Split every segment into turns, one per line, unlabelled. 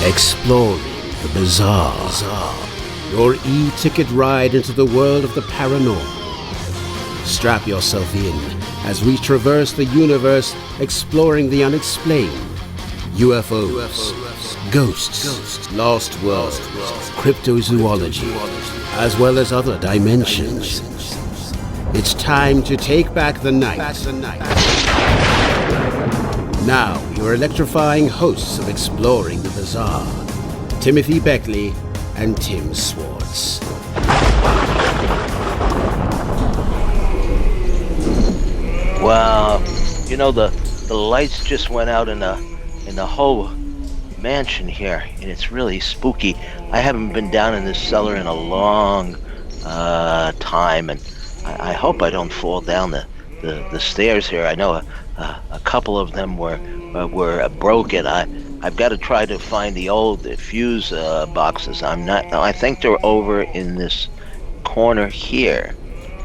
Exploring the bizarre. Your e-ticket ride into the world of the paranormal. Strap yourself in as we traverse the universe exploring the unexplained. UFOs, ghosts, lost worlds, cryptozoology, as well as other dimensions. It's time to take back the night. Now, your electrifying hosts of Exploring the Bizarre, Timothy Beckley and Tim Swartz.
Wow, you know, the lights just went out in the whole mansion here, and it's really spooky. I haven't been down in this cellar in a long time, and I hope I don't fall down the stairs here. I know a couple of them were broken. I've got to try to find the old fuse boxes. I think they're over in this corner here.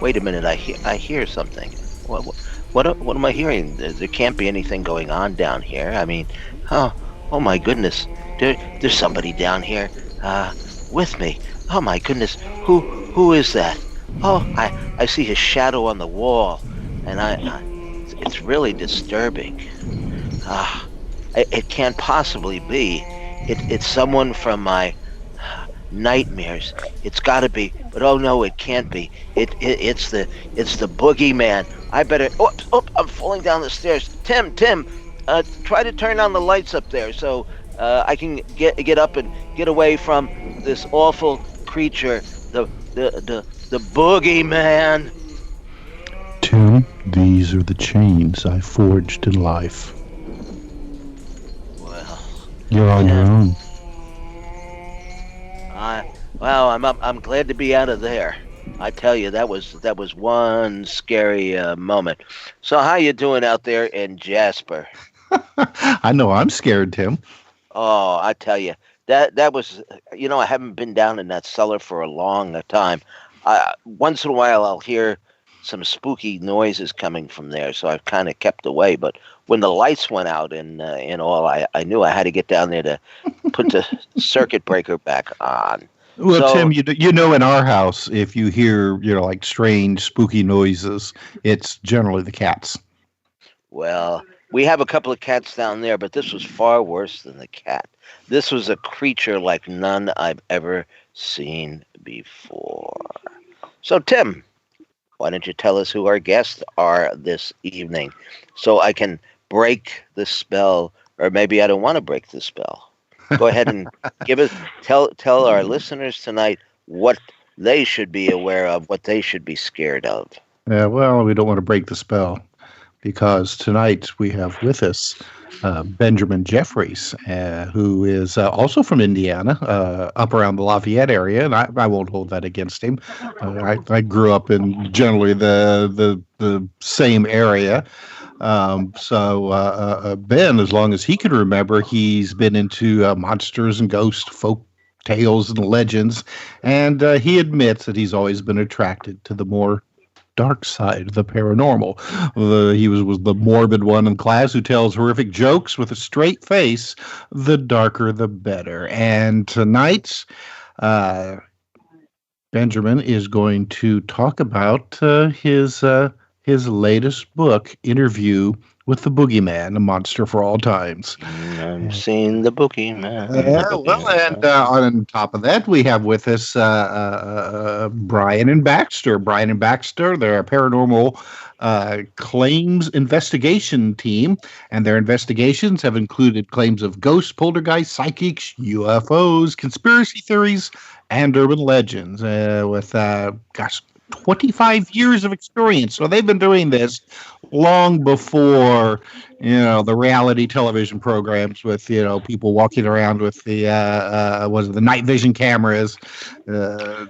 Wait a minute, I hear something. What am I hearing? There can't be anything going on down here. I mean, oh my goodness, there's somebody down here with me. Oh my goodness, who is that? Oh, I see his shadow on the wall, and it's really disturbing. It can't possibly be. It's someone from my nightmares. It's got to be, but oh no, it can't be. It's the Boogeyman. I better. Oh! I'm falling down the stairs. Tim, try to turn on the lights up there so I can get up and get away from this awful creature, the Boogeyman.
Tim, these are the chains I forged in life.
Well,
you're on your own.
I'm glad to be out of there. I tell you, that was one scary moment. So how you doing out there in Jasper?
I know I'm scared, Tim.
Oh, I tell you, that was, I haven't been down in that cellar for a long time. Once in a while, I'll hear some spooky noises coming from there, so I've kind of kept away. But when the lights went out and all, I knew I had to get down there to put the circuit breaker back on.
Well,
So,
Tim, you know, in our house, if you hear, like strange, spooky noises, it's generally the cats.
well, we have a couple of cats down there, but this was far worse than the cat. This was a creature like none I've ever seen before. So, Tim, why don't you tell us who our guests are this evening so I can break the spell, or maybe I don't want to break the spell. Go ahead and tell our listeners tonight what they should be aware of, what they should be scared of.
Well, we don't want to break the spell because tonight we have with us Benjamin Jeffries, who is also from Indiana, up around the Lafayette area, and I won't hold that against him. I grew up in generally the same area. So Ben, as long as he can remember, he's been into monsters and ghosts, folk tales and legends, and he admits that he's always been attracted to the more dark side of the paranormal. He was the morbid one in class who tells horrific jokes with a straight face. The darker, the better. And tonight, Benjamin is going to talk about his latest book, Interview with the Boogeyman, a monster for all times.
I'm seeing the Boogeyman.
Yeah, well, and on top of that, we have with us Brian and Baxter. Brian and Baxter, they're a paranormal claims investigation team, and their investigations have included claims of ghosts, poltergeists, psychics, UFOs, conspiracy theories, and urban legends. With 25 years of experience. So they've been doing this long before, the reality television programs with, people walking around with the night vision cameras.
I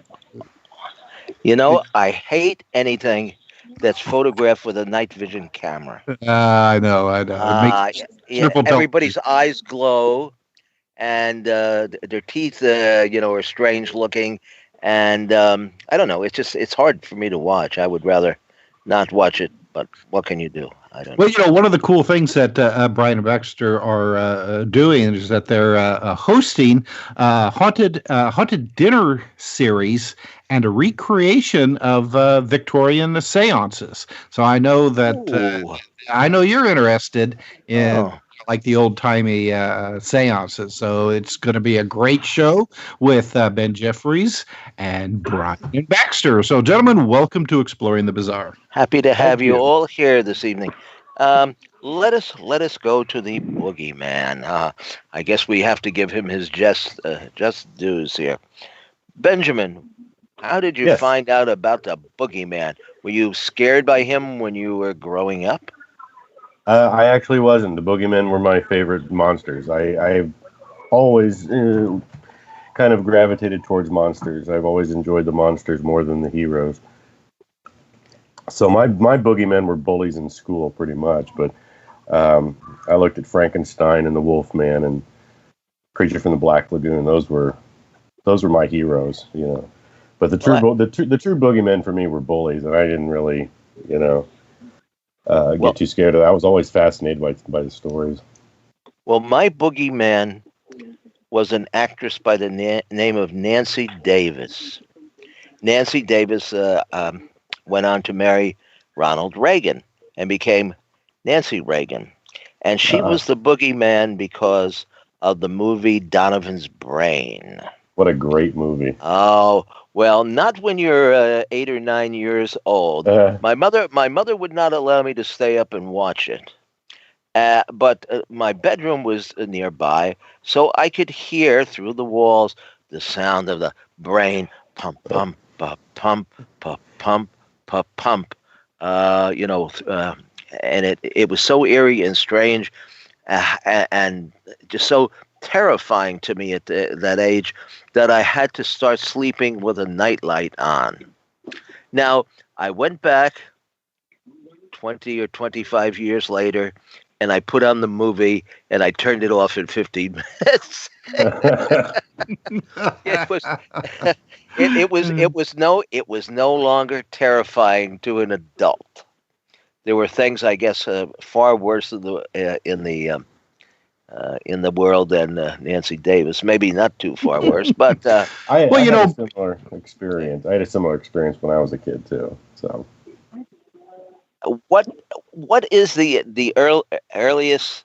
hate anything that's photographed with a night vision camera.
I know.
Everybody's eyes glow, and their teeth, are strange looking. And I don't know. It's hard for me to watch. I would rather not watch it. But what can you do? I don't
Well,
know.
one of the cool things that Brian and Baxter are doing is that they're hosting haunted dinner series and a recreation of Victorian seances. So
Ooh.
I know you're interested in
Oh.
like the old timey seances. So it's going to be a great show with Ben Jeffries and Brian Baxter. So, gentlemen, welcome to Exploring the Bizarre.
Happy to
Thank
have you
you.
all here this evening. Let us go to the boogeyman. I guess we have to give him his just dues here. Benjamin, how did you
Yes.
find out about the boogeyman? Were you scared by him when you were growing up?
I actually wasn't. The boogeymen were my favorite monsters. I've always kind of gravitated towards monsters. I've always enjoyed the monsters more than the heroes. So my boogeymen were bullies in school, pretty much. But I looked at Frankenstein and the Wolfman and Creature from the Black Lagoon. Those were my heroes, But the
Well,
true boogeymen for me were bullies, and I didn't really,
well,
get too scared of that. I was always fascinated by the stories.
well, my boogeyman was an actress by the name of Nancy Davis. Nancy Davis went on to marry Ronald Reagan and became Nancy Reagan. And she
Uh,
was the boogeyman because of the movie Donovan's Brain.
what a great movie.
Oh, well, not when you're 8 or 9 years old.
Uh,
My mother would not allow me to stay up and watch it. But my bedroom was nearby, so I could hear through the walls the sound of the brain pump, pump, pump, pump, pump, pump, pump, pump. And it was so eerie and strange, and just so terrifying to me at that age that I had to start sleeping with a nightlight on. Now I went back 20 or 25 years later, and I put on the movie and I turned it off in 15 minutes. it was it was no longer terrifying to an adult. There were things, I guess, far worse in the world than Nancy Davis. Maybe not too far worse, but
Well,
I had a similar experience. I had a similar experience when I was a kid too. So
what what is the earliest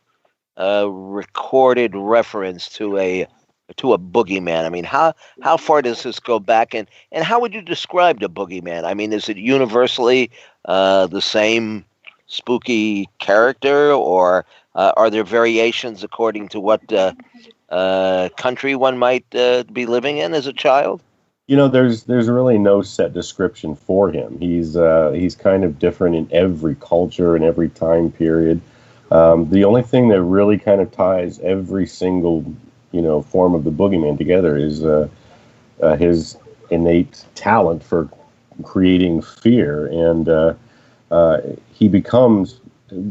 recorded reference to a boogeyman? I mean, how far does this go back, and how would you describe the boogeyman? I mean, is it universally the same spooky character, or are there variations according to what country one might be living in as a child?
there's really no set description for him. He's kind of different in every culture and every time period. The only thing that really kind of ties every single form of the boogeyman together is his innate talent for creating fear, and he becomes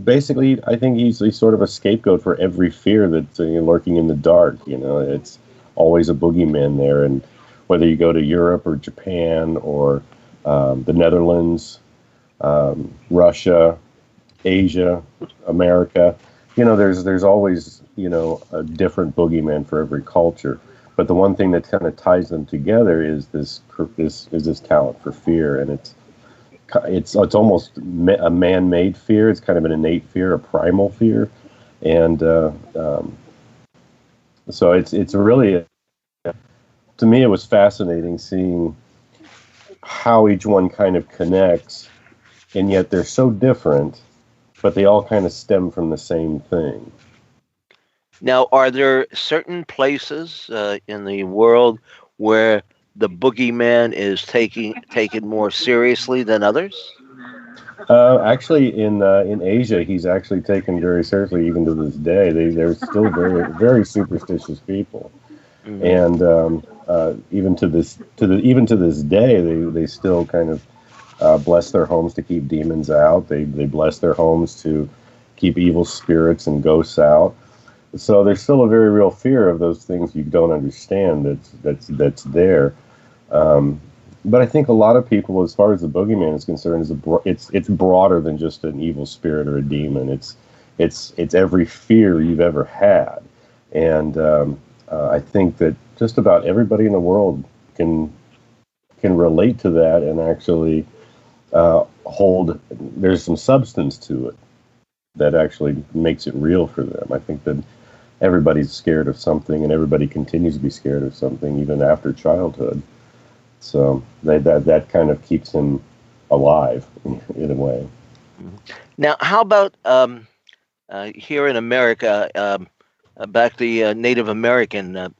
basically, I think he's sort of a scapegoat for every fear that's lurking in the dark. It's always a boogeyman there, and whether you go to Europe or Japan or the Netherlands, Russia, Asia, America, there's always a different boogeyman for every culture. But the one thing that kind of ties them together is this talent for fear, and it's almost a man-made fear. It's kind of an innate fear, a primal fear, and so it's really, to me, it was fascinating seeing how each one kind of connects, and yet they're so different, but they all kind of stem from the same thing.
Now, are there certain places in the world where the boogeyman is taken more seriously than others?
Actually, in Asia, he's actually taken very seriously even to this day. They're still very very superstitious people,
Mhm.
and even to this day, they still kind of bless their homes to keep demons out. They bless their homes to keep evil spirits and ghosts out. So there's still a very real fear of those things you don't understand. That's there. But I think a lot of people, as far as the boogeyman is concerned, it's broader than just an evil spirit or a demon. It's every fear you've ever had, and I think that just about everybody in the world can relate to that and actually hold. There's some substance to it that actually makes it real for them. I think that everybody's scared of something, and everybody continues to be scared of something even after childhood. So that kind of keeps him alive in a way.
Now, how about here in America, back the Native American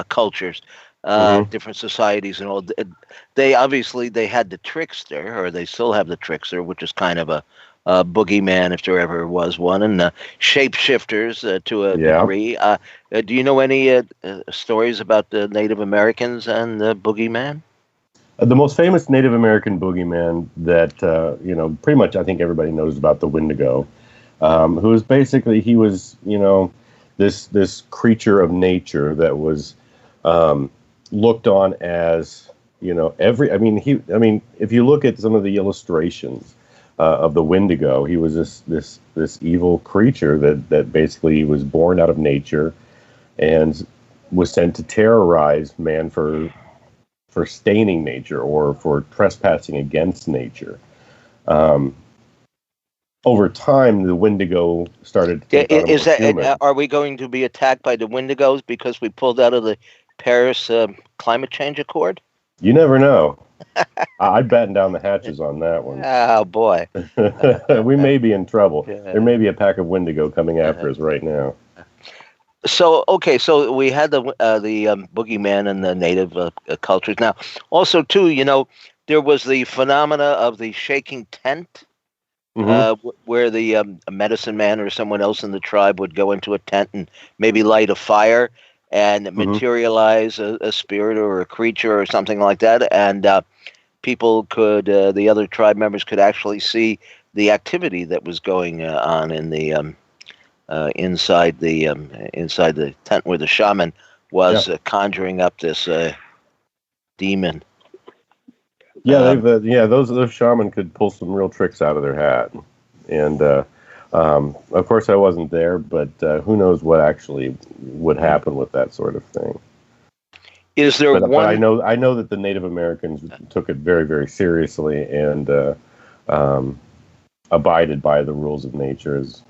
cultures, different societies and all? They obviously they had the trickster, or they still have the trickster, which is kind of a boogeyman if there ever was one, and shapeshifters to a degree. Do you know any stories about the Native Americans and the boogeyman?
The most famous Native American boogeyman that pretty much I think everybody knows about, the Wendigo, who was basically he was this creature of nature that was looked on as if you look at some of the illustrations of the Wendigo, he was this evil creature that basically was born out of nature and was sent to terrorize man for staining nature or for trespassing against nature. Over time, the Wendigo started to take on a human.
Are we going to be attacked by the Wendigos because we pulled out of the Paris Climate Change Accord?
You never know. I'd batten down the hatches on that one.
Oh, boy.
We may be in trouble. Yeah. There may be a pack of Wendigo coming after us right now.
So we had the boogeyman and the native cultures. Now, also, too, there was the phenomena of the shaking tent, where the medicine man or someone else in the tribe would go into a tent and maybe light a fire and materialize a spirit or a creature or something like that. And people could, the other tribe members could actually see the activity that was going on in the inside the tent where the shaman was conjuring up this demon.
Yeah, those shaman could pull some real tricks out of their hat, and of course I wasn't there, but who knows what actually would happen with that sort of thing.
Is there one?
But I know that the Native Americans took it very, very seriously and abided by the rules of nature as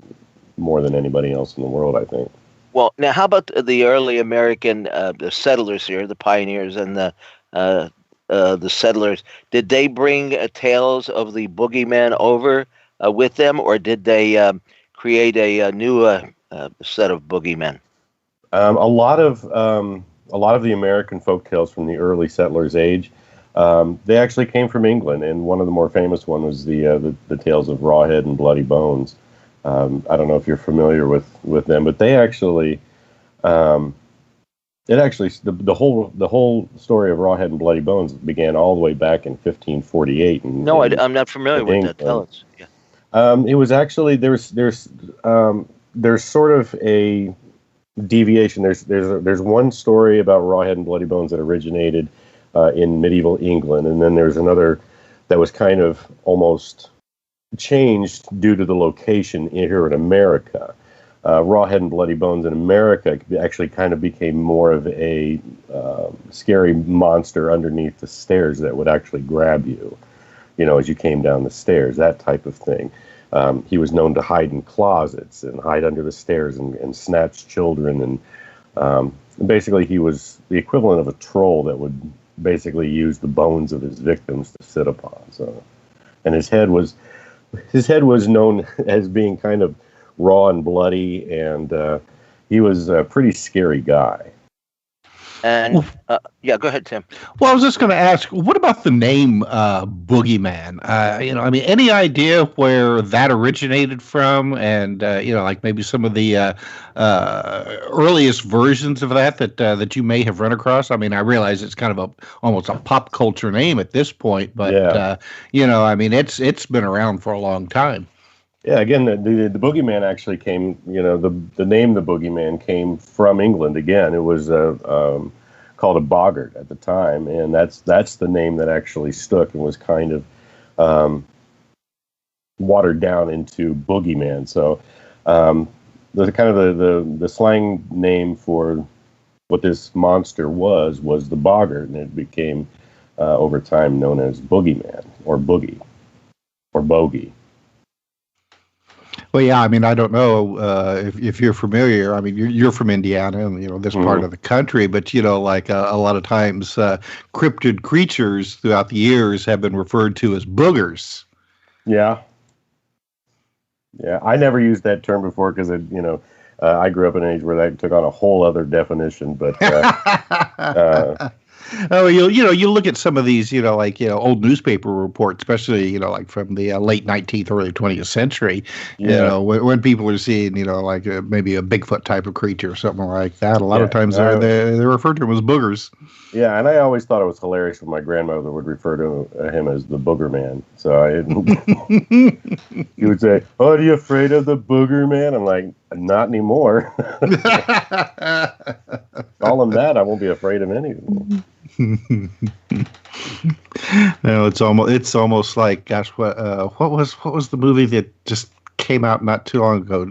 more than anybody else in the world, I think.
Well, now how about the early American the settlers here, the pioneers and the settlers? Did they bring tales of the boogeyman over with them, or did they create a new set of boogeymen?
A lot of the American folktales from the early settlers' age, they actually came from England, and one of the more famous one was the tales of Rawhead and Bloody Bones. I don't know if you're familiar with them, but they actually, the whole story of Rawhead and Bloody Bones began all the way back in 1548.
I'm not familiar with that. Tell us. Yeah.
It was actually there's sort of a deviation. There's one story about Rawhead and Bloody Bones that originated in medieval England, and then there's another that was kind of almost changed due to the location here in America. Rawhead and Bloody Bones in America actually kind of became more of a scary monster underneath the stairs that would actually grab you, as you came down the stairs, that type of thing. He was known to hide in closets and hide under the stairs and snatch children. And basically he was the equivalent of a troll that would basically use the bones of his victims to sit upon. So, and his head was known as being kind of raw and bloody, and he was a pretty scary guy.
And go ahead, Tim.
Well, I was just going to ask, what about the name Boogeyman? Any idea where that originated from, and like maybe some of the earliest versions of that you may have run across? I mean, I realize it's kind of almost a pop culture name at this point, but it's been around for a long time.
Yeah, again, the Boogeyman actually came, the name the Boogeyman came from England again. It was called a boggart at the time, and that's the name that actually stuck and was kind of watered down into Boogeyman. So the kind of the slang name for what this monster was the boggart, and it became over time known as Boogeyman or Boogie or Bogey.
Well, yeah, I mean, I don't know if you're familiar. I mean, you're from Indiana and, this part of the country, but, like a lot of times cryptid creatures throughout the years have been referred to as boogers.
Yeah. Yeah, I never used that term before because, I grew up in an age where that took on a whole other definition, but...
Oh, you look at some of these, old newspaper reports, especially, like from the late 19th, early 20th century, when people are seeing, like maybe a Bigfoot type of creature or something like that. A lot of times they're referred to them as boogers.
Yeah, and I always thought it was hilarious when my grandmother would refer to him as the Booger Man. So he would say, "Oh, are you afraid of the Booger Man?" I'm like, "Not anymore." Call him that, I won't be afraid of anything.
No, it's almost like, gosh, what was the movie that just came out not too long ago?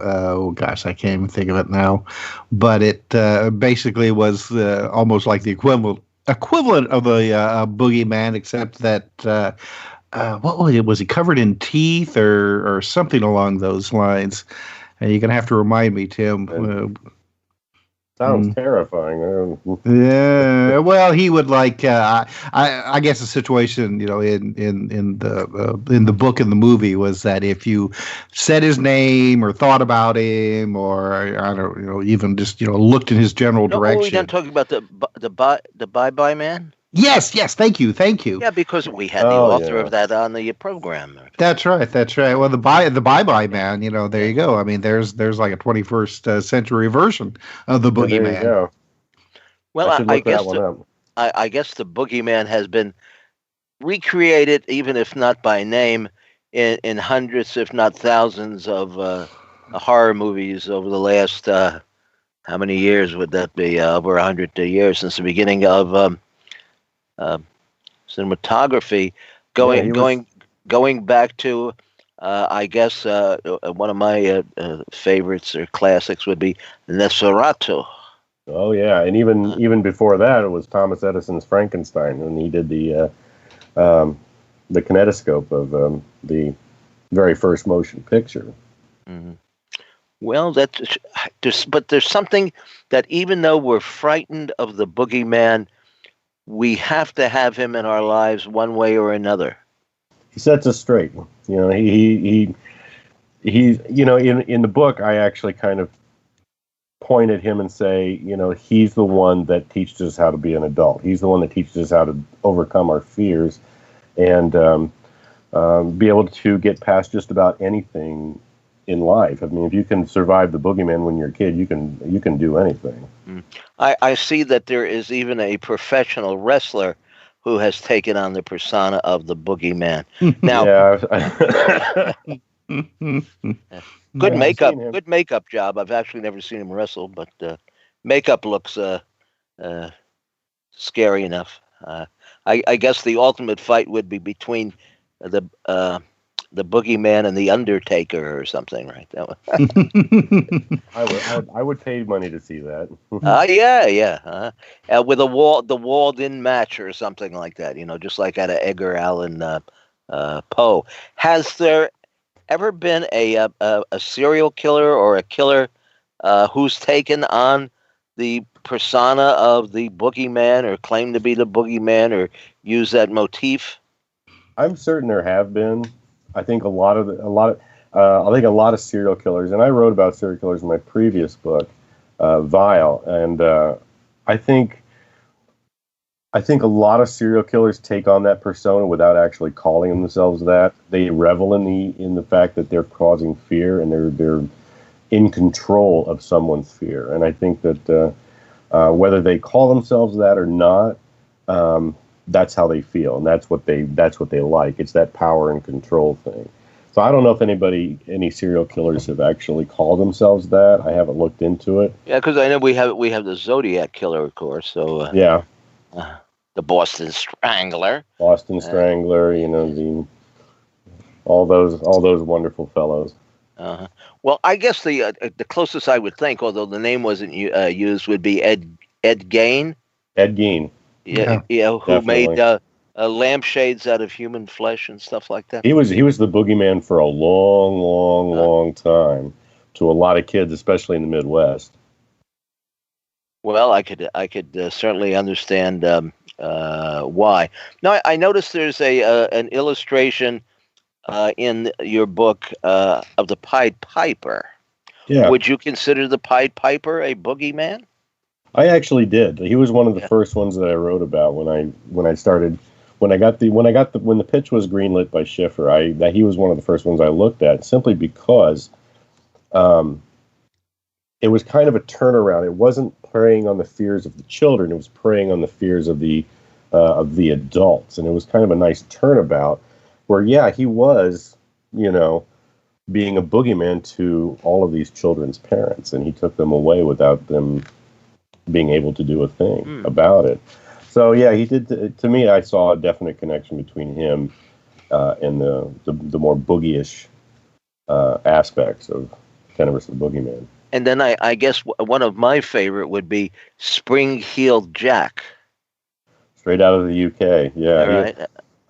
Oh gosh, I can't even think of it now. But it basically was almost like the equivalent of the Boogeyman, except that what was he covered in teeth or something along those lines? And you're gonna have to remind me, Tim.
Sounds terrifying.
Yeah, well, he would like. I guess the situation, in the book and the movie was that if you said his name or thought about him or I don't, even just looked in his general direction.
Oh, we're not talking about the Bye Man.
Yes. Thank you.
Yeah, because we had the author of that on the program.
That's right. Well, the Bye Man. There you go. I mean, there's like a 21st century version of the Boogeyman.
There you go.
Well, I guess the Boogeyman has been recreated, even if not by name, in hundreds, if not thousands, of horror movies over the last how many years would that be? Over 100 years since the beginning of cinematography, going back to I guess one of my favorites or classics would be Nosferatu.
Oh yeah, and even before that, it was Thomas Edison's Frankenstein when he did the kinetoscope of the very first motion picture.
Mm-hmm. Well, but there's something that even though we're frightened of the Boogeyman, we have to have him in our lives one way or another.
He sets us straight. He in the book, I actually kind of point at him and say, he's the one that teaches us how to be an adult. He's the one that teaches us how to overcome our fears and be able to get past just about anything in life. I mean, if you can survive the Boogeyman when you're a kid, you can do anything.
I see that there is even a professional wrestler who has taken on the persona of the Boogeyman. Now, good makeup job. I've actually never seen him wrestle, but makeup looks scary enough. I guess the ultimate fight would be between the Boogeyman and the Undertaker or something, right? That one.
I would pay money to see that.
Yeah. With the walled-in match or something like that. Just like at a Edgar Allan Poe. Has there ever been a serial killer or a killer who's taken on the persona of the Boogeyman or claimed to be the Boogeyman or used that motif?
I'm certain there have been. I think a lot of serial killers, and I wrote about serial killers in my previous book, Vile, and I think a lot of serial killers take on that persona without actually calling themselves that. They revel in the fact that they're causing fear and they're in control of someone's fear. And I think that whether they call themselves that or not, that's how they feel, and that's what they like. It's that power and control thing. So I don't know if any serial killers have actually called themselves that. I haven't looked into it.
Yeah, because I know we have the Zodiac Killer, of course. So
Yeah,
the Boston Strangler.
Boston Strangler. All those wonderful fellows.
Well, I guess the closest I would think, although the name wasn't used, would be Ed Gein.
Ed Gein.
Yeah, who made lampshades out of human flesh and stuff like that.
He was the boogeyman for a long time to a lot of kids, especially in the Midwest.
Well, I could certainly understand why. Now, I noticed there's an illustration in your book of the Pied Piper.
Yeah.
Would you consider the Pied Piper a boogeyman?
I actually did. He was one of the first ones that I wrote about when the pitch was greenlit by Schiffer. He was one of the first ones I looked at, simply because it was kind of a turnaround. It wasn't preying on the fears of the children; it was preying on the fears of the adults, and it was kind of a nice turnabout where, he was, being a boogeyman to all of these children's parents, and he took them away without them being able to do a thing about it. So he did. To me, I saw a definite connection between him and the more boogyish aspects of Tenebris the Boogeyman.
And then I guess one of my favorite would be Spring-Heeled Jack.
Straight out of the UK, yeah.
Right.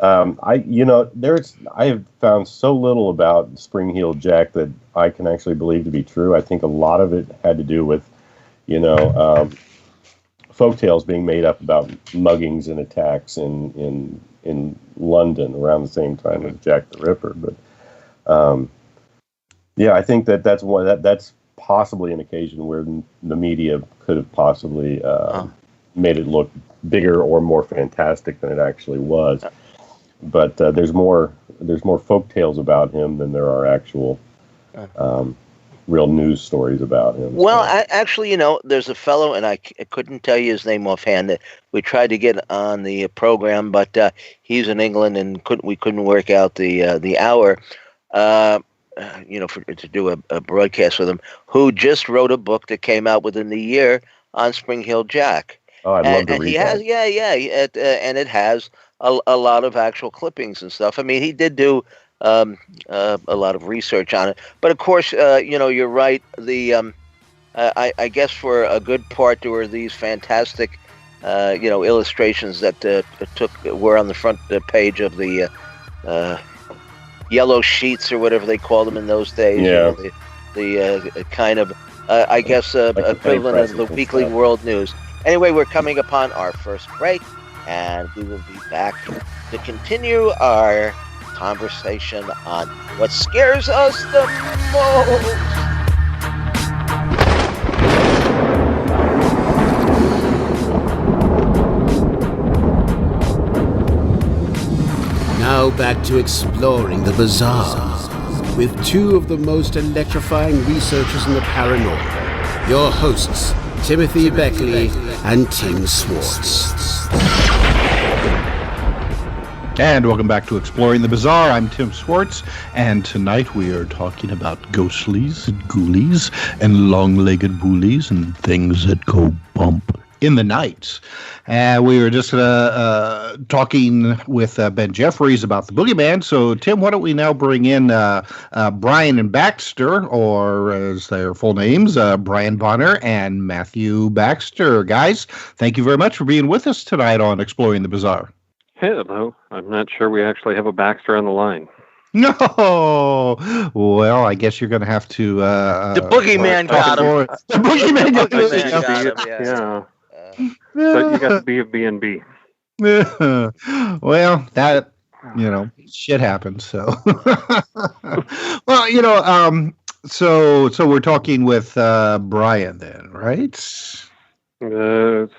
I have found so little about Spring-Heeled Jack that I can actually believe to be true. I think a lot of it had to do with, folktales being made up about muggings and attacks in London around the same time as Jack the Ripper. But I think that's possibly an occasion where the media could have possibly made it look bigger or more fantastic than it actually was. But there's more folktales about him than there are actual real news stories about him.
Well, actually, there's a fellow, and I couldn't tell you his name offhand, that we tried to get on the program, but he's in England, and we couldn't work out the hour, to do a broadcast with him, who just wrote a book that came out within the year on Spring-Heeled Jack.
Oh, I'd love to read that.
And it has a lot of actual clippings and stuff. I mean, he did do a lot of research on it, but of course, you're right. I guess for a good part there were these fantastic, illustrations that were on the front page of the yellow sheets or whatever they called them in those days.
Yeah.
The kind of I guess equivalent of the Weekly World News. Anyway, we're coming upon our first break, and we will be back to continue our conversation on what scares us the most.
Now back to exploring the bizarre with two of the most electrifying researchers in the paranormal, your hosts, Timothy Beckley and Tim Swartz.
And welcome back to Exploring the Bizarre. I'm Tim Swartz, and tonight we are talking about ghostlies and ghoulies and long-legged bullies and things that go bump in the night. We were just talking with Ben Jeffries about the Boogeyman. So, Tim, why don't we now bring in Brian and Baxter, or as their full names, Brian Bonner and Matthew Baxter. Guys, thank you very much for being with us tonight on Exploring the Bizarre.
Hello. I'm not sure we actually have a Baxter on the line.
No. Well, I guess you're going to have to...
the Boogeyman got him.
The Boogeyman got
him.
Yeah. So you got to be a B&B.
Well, that, shit happens. So, well, so we're talking with Brian then, right?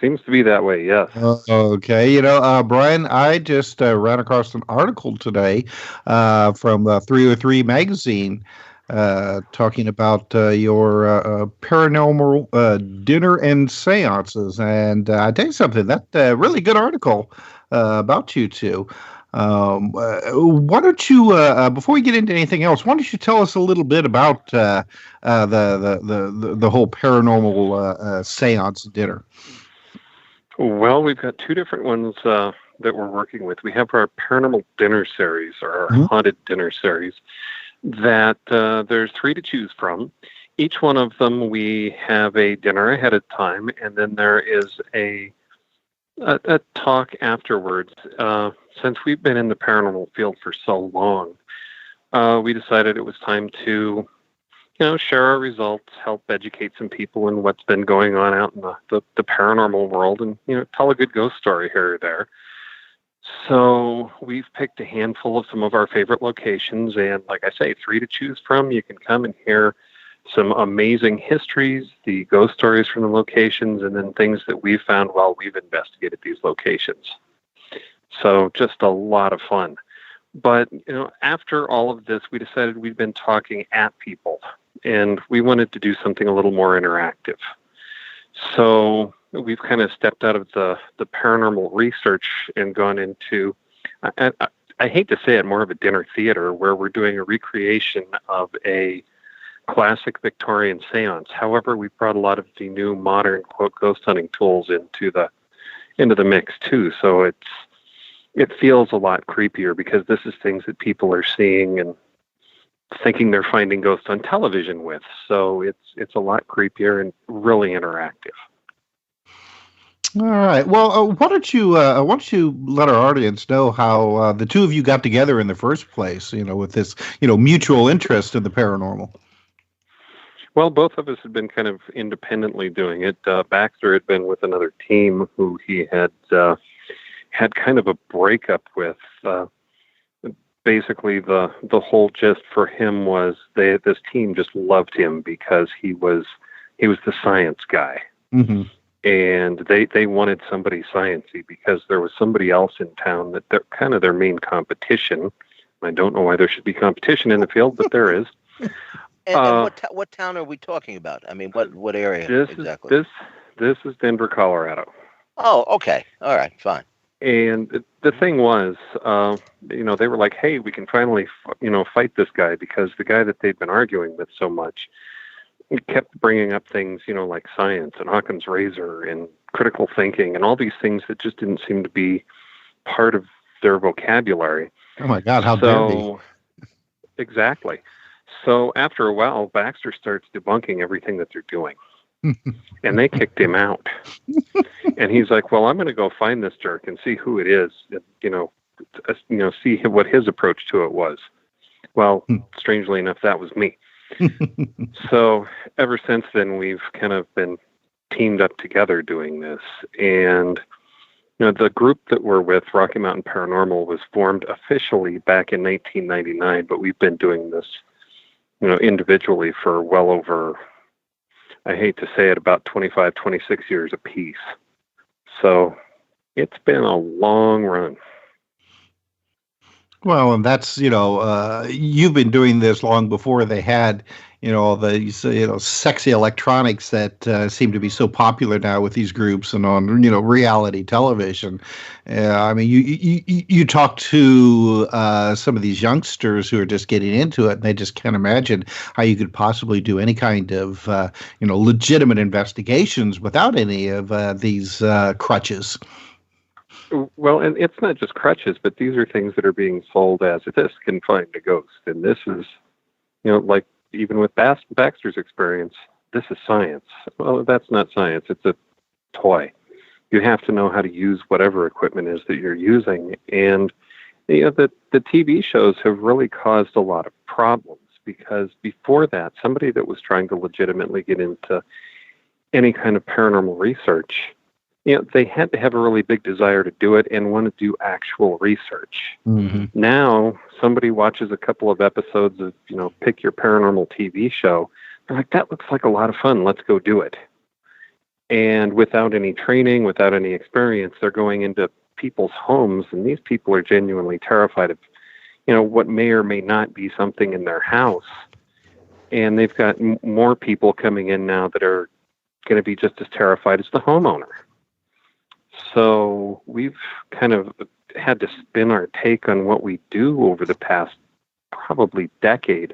Seems to be that way, yes.
Okay. Brian, I just ran across an article today from 303 magazine talking about your paranormal dinner and seances. And I tell you something, that really good article about you two. Why don't you, before we get into anything else, why don't you tell us a little bit about the whole paranormal seance dinner?
Well, we've got two different ones that we're working with. We have our paranormal dinner series, or our haunted dinner series, that there's three to choose from. Each one of them, we have a dinner ahead of time, and then there is a talk afterwards. Since we've been in the paranormal field for so long, we decided it was time to, share our results, help educate some people in what's been going on out in the paranormal world, and tell a good ghost story here or there. So we've picked a handful of some of our favorite locations, and like I say, three to choose from. You can come and hear some amazing histories, the ghost stories from the locations, and then things that we've found while we've investigated these locations. So just a lot of fun. But, after all of this, we decided we'd been talking at people, and we wanted to do something a little more interactive. So we've kind of stepped out of the paranormal research and gone into, I hate to say it, more of a dinner theater where we're doing a recreation of a classic Victorian seance. However, we've brought a lot of the new modern, quote, ghost hunting tools into the mix too. So it feels a lot creepier because this is things that people are seeing and thinking they're finding ghosts on television with. So it's a lot creepier and really interactive.
All right. Well, why don't you let our audience know how the two of you got together in the first place? With this mutual interest in the paranormal.
Well, both of us had been kind of independently doing it. Baxter had been with another team who he had kind of a breakup with. Basically, the whole gist for him was this team just loved him because he was the science guy. Mm-hmm. And they wanted somebody sciencey because there was somebody else in town that they're kind of their main competition. I don't know why there should be competition in the field, but there is.
And what town are we talking about? I mean, what area exactly?
This is Denver, Colorado.
Oh, okay. All right, fine.
And the thing was, they were like, hey, we can finally, fight this guy because the guy that they'd been arguing with so much kept bringing up things, like science and Occam's razor and critical thinking and all these things that just didn't seem to be part of their vocabulary.
Oh, my God, how dare he?
Exactly. So after a while, Baxter starts debunking everything that they're doing. And they kicked him out. And he's like, well, I'm going to go find this jerk and see who it is, see what his approach to it was. Well, strangely enough, that was me. So ever since then, we've kind of been teamed up together doing this. And, the group that we're with, Rocky Mountain Paranormal, was formed officially back in 1999, but we've been doing this, individually for well over, I hate to say it, about 25, 26 years apiece. So it's been a long run.
Well, and that's, you've been doing this long before they had, all the, sexy electronics that seem to be so popular now with these groups and on, reality television. I mean, you talk to some of these youngsters who are just getting into it, and they just can't imagine how you could possibly do any kind of, legitimate investigations without any of these crutches.
Well, and it's not just crutches, but these are things that are being sold as this can find a ghost. And this is, like even with Baxter's experience, this is science. Well, that's not science. It's a toy. You have to know how to use whatever equipment is that you're using. And, the TV shows have really caused a lot of problems because before that, somebody that was trying to legitimately get into any kind of paranormal research, they had to have a really big desire to do it and want to do actual research. Mm-hmm. Now, somebody watches a couple of episodes of, pick your paranormal TV show. They're like, that looks like a lot of fun. Let's go do it. And without any training, without any experience, they're going into people's homes, and these people are genuinely terrified of, what may or may not be something in their house. And they've got more people coming in now that are going to be just as terrified as the homeowner. So we've kind of had to spin our take on what we do over the past probably decade,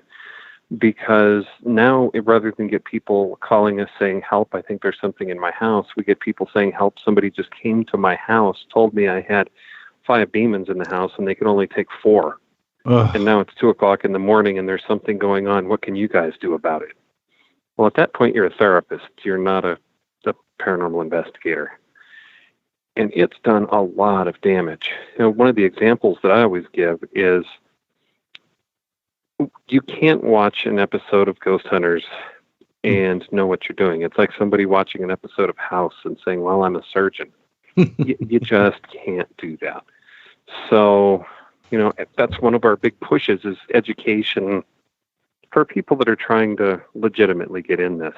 because now rather than get people calling us saying, help, I think there's something in my house, we get people saying, help, somebody just came to my house, told me I had 5 demons in the house and they could only take 4.
Ugh.
And now it's 2:00 in the morning and there's something going on. What can you guys do about it? Well, at that point, you're a therapist. You're not a paranormal investigator. And it's done a lot of damage. One of the examples that I always give is you can't watch an episode of Ghost Hunters and know what you're doing. It's like somebody watching an episode of House and saying, well, I'm a surgeon. You just can't do that. So, that's one of our big pushes is education for people that are trying to legitimately get in this.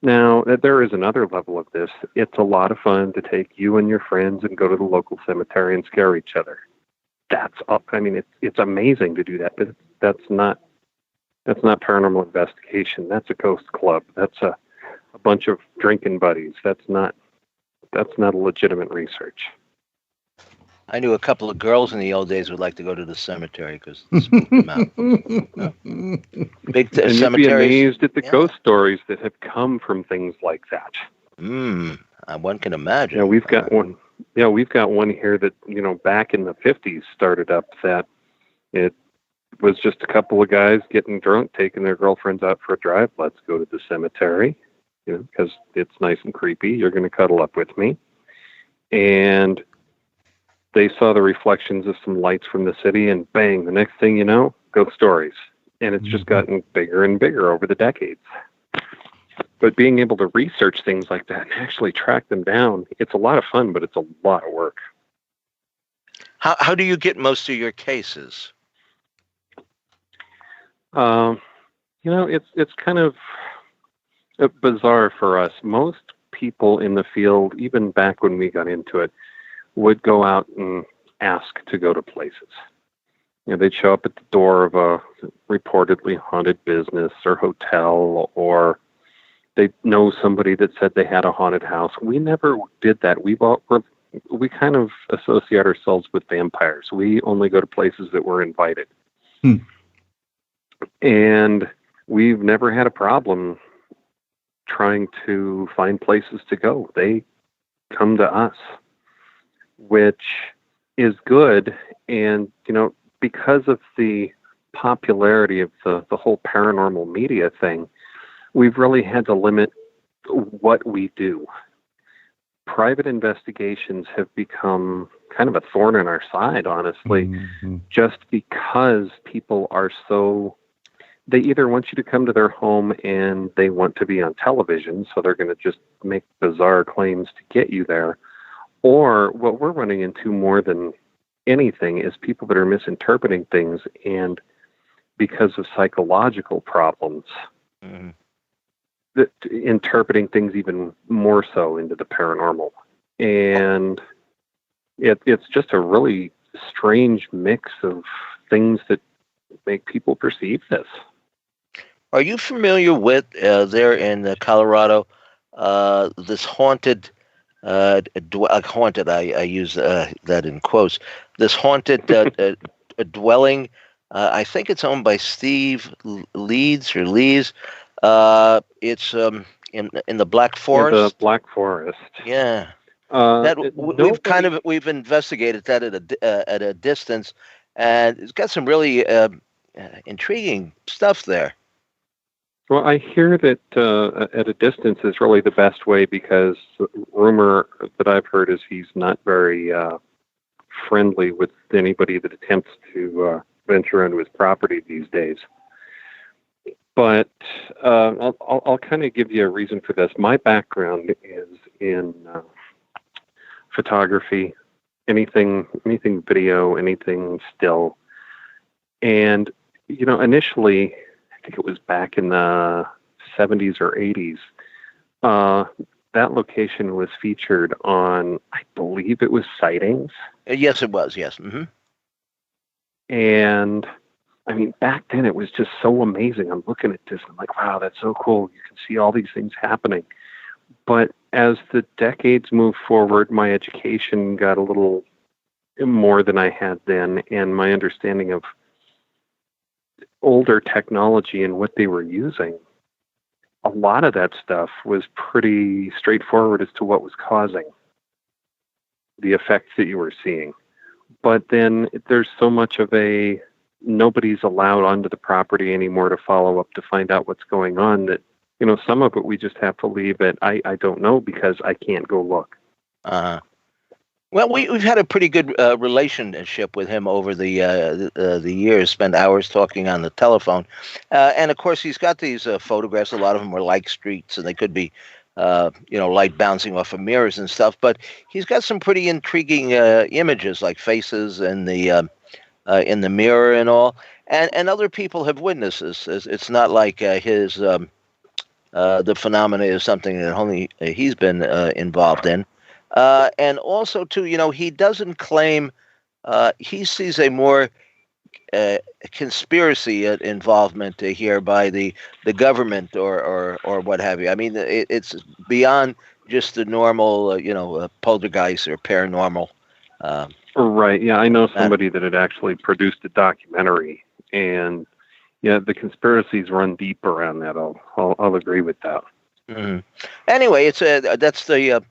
Now, there is another level of this. It's a lot of fun to take you and your friends and go to the local cemetery and scare each other. That's up. I mean, it's amazing to do that, but that's not paranormal investigation. That's a ghost club. That's a bunch of drinking buddies. That's not a legitimate research.
I knew a couple of girls in the old days would like to go to the cemetery because it spooked them out. Big
and
cemeteries.
You'd be amazed at the ghost stories that have come from things like that.
One can imagine.
Yeah, we've got one. Yeah, we've got one here that back in the 50s started up. That it was just a couple of guys getting drunk, taking their girlfriends out for a drive. Let's go to the cemetery, because it's nice and creepy. You're going to cuddle up with me, and they saw the reflections of some lights from the city, and bang, the next thing you know, ghost stories. And it's just gotten bigger and bigger over the decades. But being able to research things like that and actually track them down, it's a lot of fun, but it's a lot of work.
How do you get most of your cases?
It's kind of bizarre for us. Most people in the field, even back when we got into it, would go out and ask to go to places. They'd show up at the door of a reportedly haunted business or hotel, or they know somebody that said they had a haunted house. We never did that. We kind of associate ourselves with vampires. We only go to places that we're invited. And we've never had a problem trying to find places to go. They come to us, which is good. And, because of the popularity of the whole paranormal media thing, we've really had to limit what we do. Private investigations have become kind of a thorn in our side, honestly, just because people are they either want you to come to their home and they want to be on television, so they're going to just make bizarre claims to get you there. Or what we're running into more than anything is people that are misinterpreting things, and because of psychological problems, that interpreting things even more so into the paranormal. And it's just a really strange mix of things that make people perceive this.
Are you familiar with there in Colorado this haunted? Haunted. I use that in quotes. This haunted dwelling. I think it's owned by Steve Leeds or Lees. It's in the Black Forest.
The Black Forest.
Yeah. We've investigated that at a distance, and it's got some really intriguing stuff there.
Well, I hear that at a distance is really the best way, because the rumor that I've heard is he's not very friendly with anybody that attempts to venture onto his property these days. But I'll kind of give you a reason for this. My background is in photography, anything video, anything still. And, initially, I think it was back in the 70s or 80s, that location was featured on, I believe it was Sightings.
Yes, it was, yes. Mm-hmm.
And, I mean, back then it was just so amazing. I'm looking at this, and I'm like, wow, that's so cool. You can see all these things happening. But as the decades moved forward, my education got a little more than I had then, and my understanding of older technology and what they were using, a lot of that stuff was pretty straightforward as to what was causing the effects that you were seeing. But then there's so much of a nobody's allowed onto the property anymore to follow up to find out what's going on that, some of it we just have to leave it. I don't know because I can't go look.
Well, we've had a pretty good relationship with him over the years. Spent hours talking on the telephone, and of course he's got these photographs. A lot of them were like streets, and they could be, light bouncing off of mirrors and stuff. But he's got some pretty intriguing images, like faces and in the mirror and all. And other people have witnessed this. It's not like the phenomena is something that only he's been involved in. And also, too, he doesn't claim he sees a more conspiracy involvement here by the government or what have you. I mean, it's beyond just the normal, poltergeist or paranormal.
Right. Yeah, I know somebody that had actually produced a documentary, and the conspiracies run deep around that. I'll agree with that.
Mm-hmm. Anyway, that's the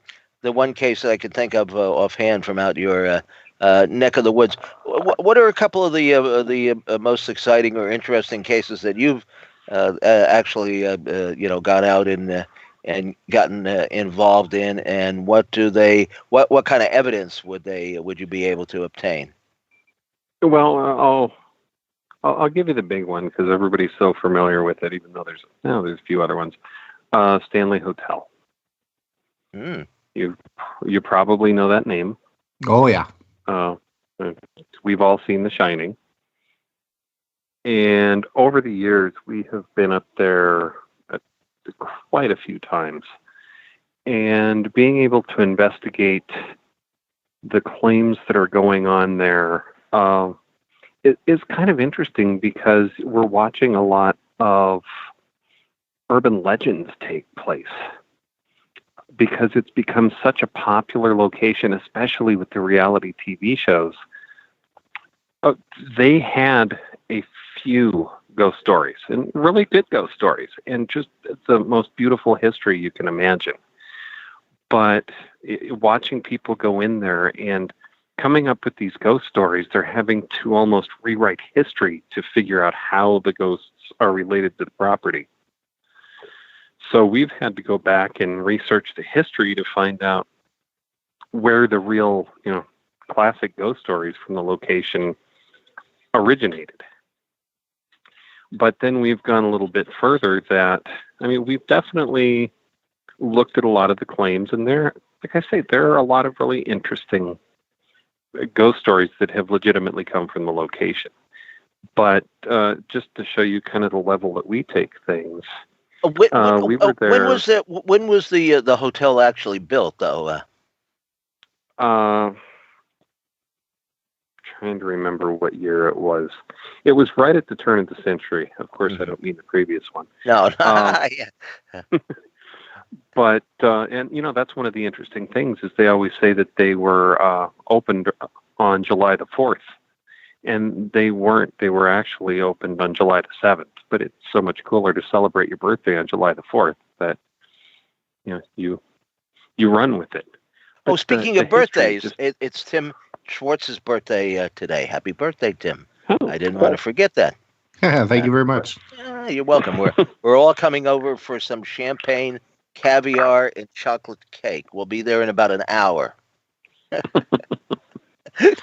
one case that I could think of offhand from out your neck of the woods. What are a couple of the most exciting or interesting cases that you've actually got out and gotten involved in, and what kind of evidence would you be able to obtain?
Well, I'll give you the big one because everybody's so familiar with it, even though there's a few other ones. Stanley Hotel.
Mm.
You probably know that name.
Oh, yeah.
We've all seen The Shining. And over the years, we have been up there quite a few times. And being able to investigate the claims that are going on there it is kind of interesting because we're watching a lot of urban legends take place. Because it's become such a popular location, especially with the reality TV shows. They had a few ghost stories, and really good ghost stories, and just the most beautiful history you can imagine. But watching people go in there and coming up with these ghost stories, they're having to almost rewrite history to figure out how the ghosts are related to the property. So we've had to go back and research the history to find out where the real, classic ghost stories from the location originated. But then we've gone a little bit further we've definitely looked at a lot of the claims, and there are a lot of really interesting ghost stories that have legitimately come from the location. But just to show you kind of the level that we take things, we were there.
When was the hotel actually built, though?
Trying to remember what year it was. It was right at the turn of the century. Of course, I don't mean the previous one.
No.
Yeah. But that's one of the interesting things is they always say that they were opened on July the 4th. And they weren't. They were actually opened on July the 7th. But it's so much cooler to celebrate your birthday on July the 4th that you run with it.
But speaking of birthdays, it's Tim Schwartz's birthday today. Happy birthday, Tim! I didn't want to forget that.
Thank you very much.
You're welcome. We're all coming over for some champagne, caviar, and chocolate cake. We'll be there in about an hour.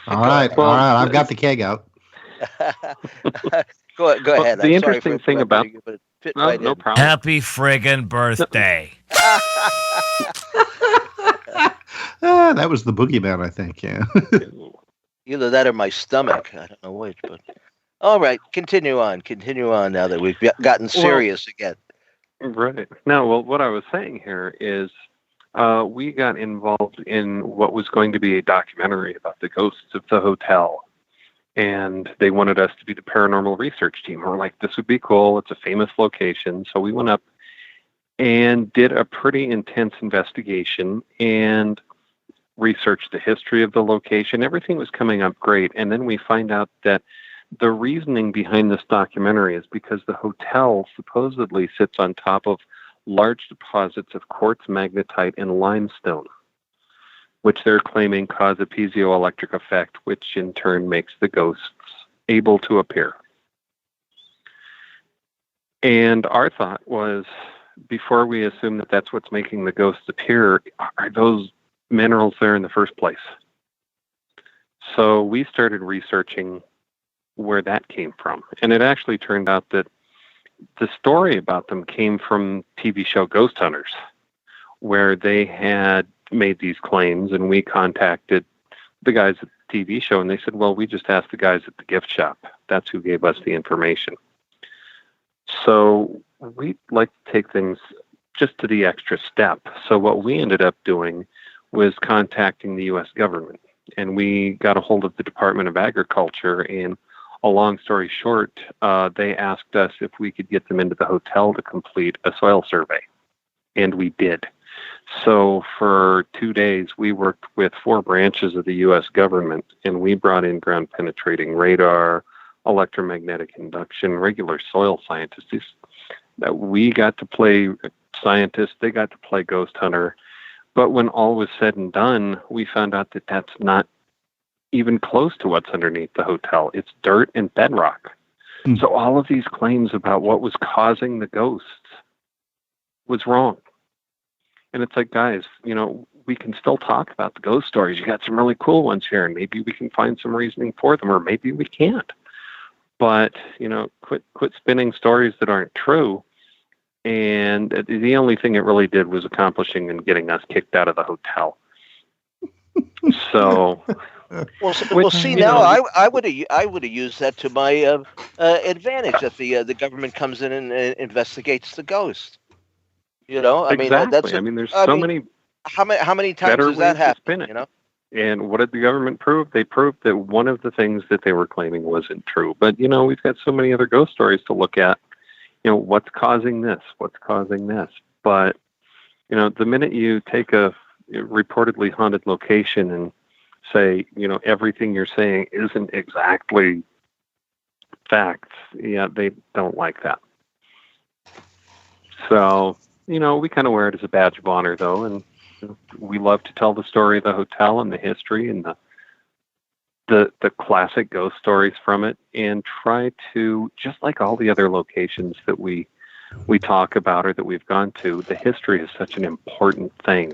All right. I've got the keg out.
Go ahead.
The interesting thing about no problem.
Happy friggin' birthday.
That was the Boogeyman, I think. Yeah.
Either that or my stomach. I don't know which, but all right. Continue on now that we've gotten serious again.
Right. Now, what I was saying here is we got involved in what was going to be a documentary about the ghosts of the hotel. And they wanted us to be the paranormal research team. We're like, this would be cool. It's a famous location. So we went up and did a pretty intense investigation and researched the history of the location. Everything was coming up great. And then we find out that the reasoning behind this documentary is because the hotel supposedly sits on top of large deposits of quartz magnetite and limestone, which they're claiming cause a piezoelectric effect, which in turn makes the ghosts able to appear. And our thought was, before we assume that that's what's making the ghosts appear, are those minerals there in the first place? So we started researching where that came from. And it actually turned out that the story about them came from TV show Ghost Hunters, where they had made these claims, and we contacted the guys at the TV show, and they said, well, we just asked the guys at the gift shop. That's who gave us the information. So we like to take things just to the extra step. So what we ended up doing was contacting the U.S. government, and we got a hold of the Department of Agriculture, and a long story short, they asked us if we could get them into the hotel to complete a soil survey, and we did. So for 2 days, we worked with 4 branches of the U.S. government, and we brought in ground-penetrating radar, electromagnetic induction, regular soil scientists. We got to play scientist, they got to play ghost hunter. But when all was said and done, we found out that that's not even close to what's underneath the hotel. It's dirt and bedrock. So all of these claims about what was causing the ghosts was wrong. And it's like, guys, we can still talk about the ghost stories. You got some really cool ones here, and maybe we can find some reasoning for them, or maybe we can't. But, quit spinning stories that aren't true. And the only thing it really did was accomplishing and getting us kicked out of the hotel. So,
I would have used that to my advantage if the government comes in and investigates the ghost.
Exactly. There's so many.
How many times does that happen?
And what did the government prove? They proved that one of the things that they were claiming wasn't true. But we've got so many other ghost stories to look at. What's causing this? What's causing this? But the minute you take a reportedly haunted location and say, everything you're saying isn't exactly facts, they don't like that. So, we kind of wear it as a badge of honor, though, and we love to tell the story of the hotel and the history and the classic ghost stories from it, and try to, just like all the other locations that we talk about or that we've gone to, the history is such an important thing.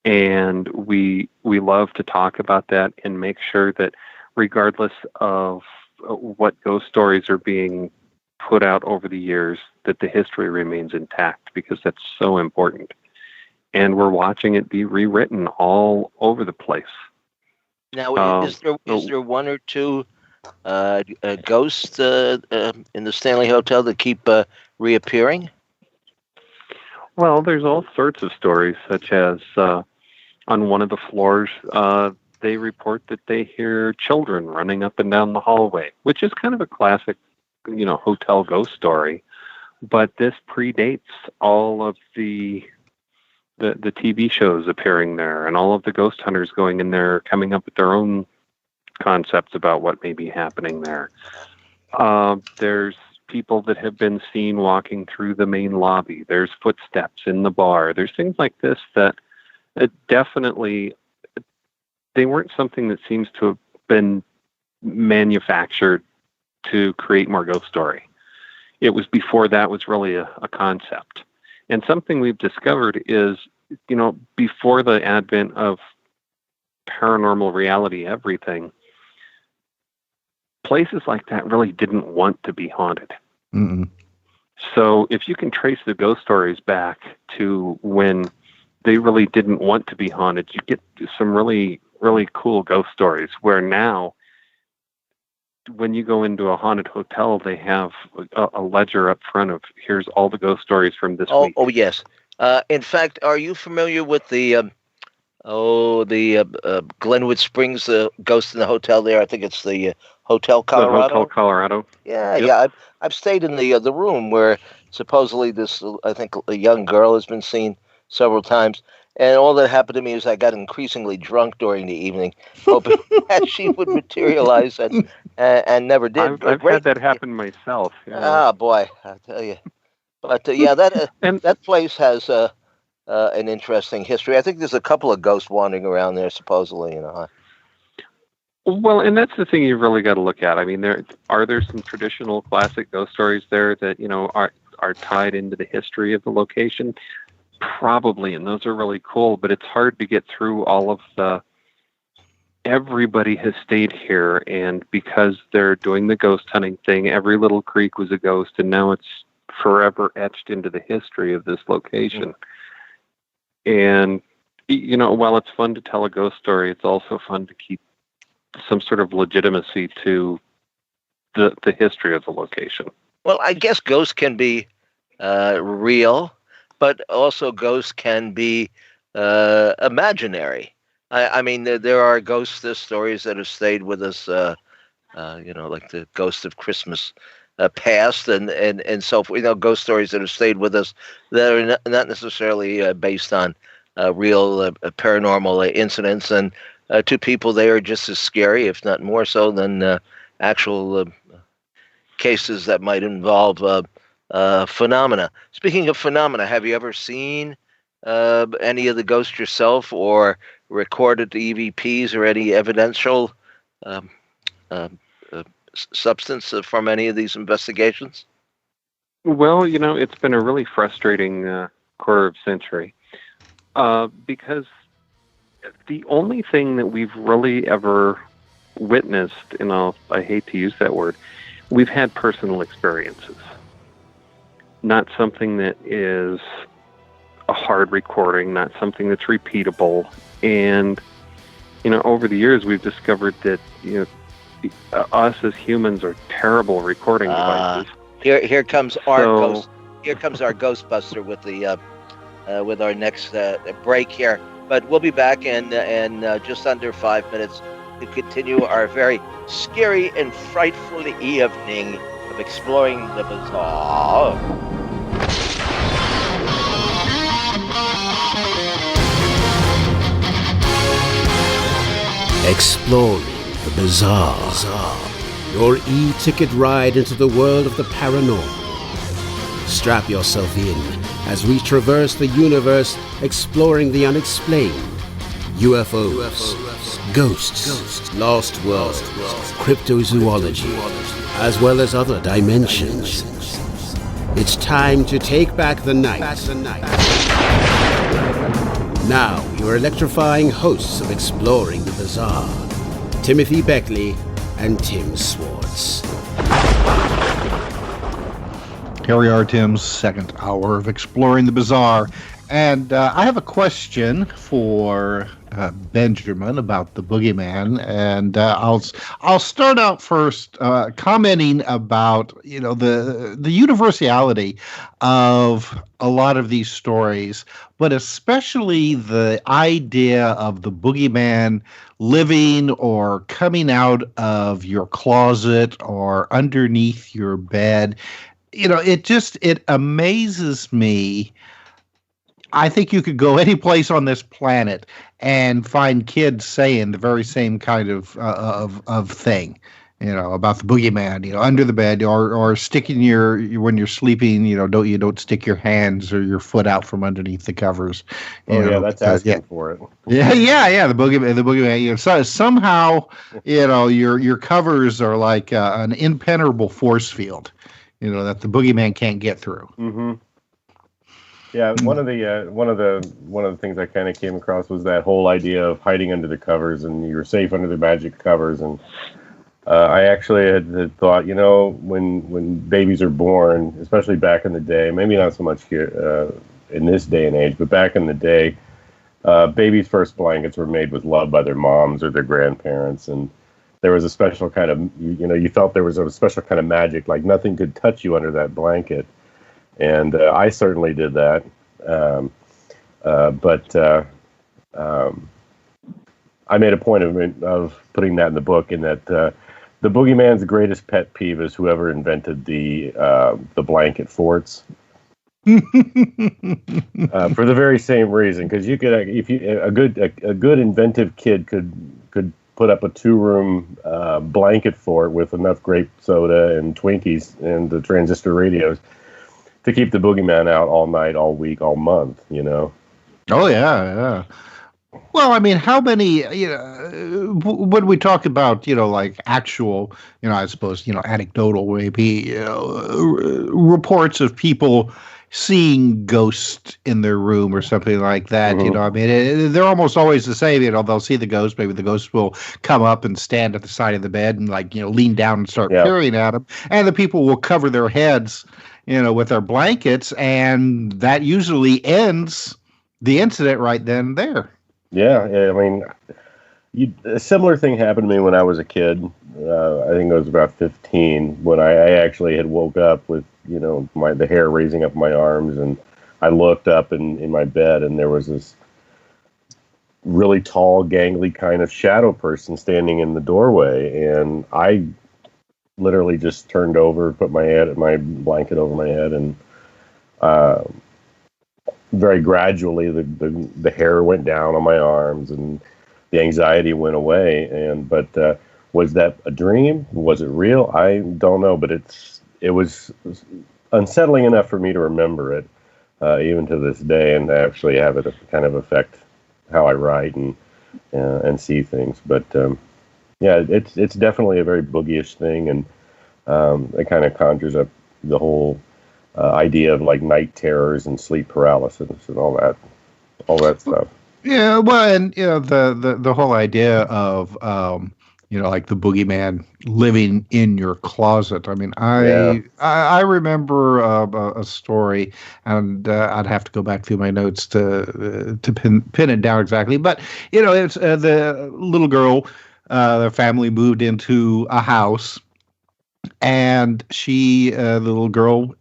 And we love to talk about that and make sure that regardless of what ghost stories are being put out over the years, that the history remains intact, because that's so important. And we're watching it be rewritten all over the place.
Now, is there one or two ghosts in the Stanley Hotel that keep reappearing?
Well, there's all sorts of stories, such as on one of the floors, they report that they hear children running up and down the hallway, which is kind of a classic, hotel ghost story. But this predates all of the TV shows appearing there, and all of the ghost hunters going in there, coming up with their own concepts about what may be happening there. There's people that have been seen walking through the main lobby. There's footsteps in the bar. There's things like this that definitely, they weren't something that seems to have been manufactured to create more ghost story. It was before that was really a concept. And something we've discovered is, before the advent of paranormal reality, everything, places like that really didn't want to be haunted.
Mm-mm.
So if you can trace the ghost stories back to when they really didn't want to be haunted, you get some really, really cool ghost stories, where now when you go into a haunted hotel, they have a ledger up front of, here's all the ghost stories from this week.
Oh, yes. In fact, are you familiar with the Glenwood Springs Ghost in the Hotel there? I think it's the Hotel Colorado.
The Hotel Colorado.
Yeah,
Yep.
yeah. I've stayed in the room where supposedly this, I think, a young girl has been seen several times. And all that happened to me is I got increasingly drunk during the evening, hoping that she would materialize, and never did.
I've
Great.
had that happen myself.
Ah, boy, I tell you. But yeah,
And
that place has an interesting history. I think there's a couple of ghosts wandering around there, supposedly.
well, and that's the thing you've really got to look at. I mean, there some traditional classic ghost stories there that are tied into the history of the location. Probably, and those are really cool. But it's hard to get through all of the. Everybody has stayed here, and because they're doing the ghost hunting thing, every little creek was a ghost, and now it's forever etched into the history of this location. And while it's fun to tell a ghost story, it's also fun to keep some sort of legitimacy to the history of the location.
Well, I guess ghosts can be real, but also ghosts can be imaginary. I mean, there are ghost stories that have stayed with us, like the ghost of Christmas past and so forth. Ghost stories that have stayed with us that are not necessarily based on real paranormal incidents. And to people, they are just as scary, if not more so, than actual cases that might involve phenomena. Speaking of phenomena, have you ever seen any of the ghosts yourself, or recorded the EVPs, or any evidential substance from any of these investigations?
Well, it's been a really frustrating quarter of century because the only thing that we've really ever witnessed, and I hate to use that word, we've had personal experiences, not something that is a hard recording, not something that's repeatable. And over the years we've discovered that us as humans are terrible recording devices.
Here comes our ghost. Here comes our Ghostbuster with the with our next break here. But we'll be back in just under 5 minutes to continue our very scary and frightful evening of exploring the bizarre.
Exploring the bizarre. Your e-ticket ride into the world of the paranormal. Strap yourself in as we traverse the universe, exploring the unexplained. UFOs, ghosts, lost worlds, cryptozoology, as well as other dimensions. It's time to take back the night. Now, your electrifying hosts of Exploring the Bizarre, Timothy Beckley and Tim Swartz.
Here we are, Tim's second hour of Exploring the Bizarre. And I have a question for Benjamin about the Boogeyman, and I'll start out first commenting about the universality of a lot of these stories, but especially the idea of the Boogeyman living or coming out of your closet or underneath your bed. It amazes me. I think you could go any place on this planet and find kids saying the very same kind of thing, about the Boogeyman, under the bed, or sticking when you're sleeping, don't stick your hands or your foot out from underneath the covers.
That's asking for it.
Yeah. The Boogeyman. So somehow, your covers are like an impenetrable force field, that the Boogeyman can't get through.
Mm-hmm. Yeah, one of the things I kind of came across was that whole idea of hiding under the covers, and you're safe under the magic covers. And I actually had thought, when babies are born, especially back in the day, maybe not so much here in this day and age, but back in the day, babies' first blankets were made with love by their moms or their grandparents, and there was a special kind of, you felt there was a special kind of magic, like nothing could touch you under that blanket. And I certainly did that, but I made a point of putting that in the book, in that The Boogeyman's greatest pet peeve is whoever invented the blanket forts. For the very same reason, because you could, if you a good inventive kid could put up a 2-room blanket fort with enough grape soda and Twinkies and the transistor radios to keep the Boogeyman out all night, all week, all month. You know.
Oh yeah. Well, I mean, how many, when we talk about, like actual, I suppose, anecdotal maybe, reports of people seeing ghosts in their room or something like that,
Mm-hmm.
I mean, they're almost always the same, they'll see the ghost, maybe the ghost will come up and stand at the side of the bed and lean down and start peering at them, and the people will cover their heads, with their blankets, and that usually ends the incident right then and there.
Yeah, I mean, a similar thing happened to me when I was a kid. I think I was about 15 when I actually had woke up with, the hair raising up my arms, and I looked up in my bed, and there was this really tall, gangly kind of shadow person standing in the doorway, and I literally just turned over, put my blanket over my head, and very gradually the hair went down on my arms and the anxiety went away. But was that a dream? Was it real? I don't know, but it was unsettling enough for me to remember it, even to this day, and actually have it kind of affect how I write and see things. But yeah, it's definitely a very boogyish thing, and it kind of conjures up the whole idea of like night terrors and sleep paralysis and all that stuff.
Yeah, well, and the whole idea of like the Boogeyman living in your closet. I mean, I remember a story, and I'd have to go back through my notes to pin it down exactly. But it's the little girl. Their family moved into a house. And the little girl,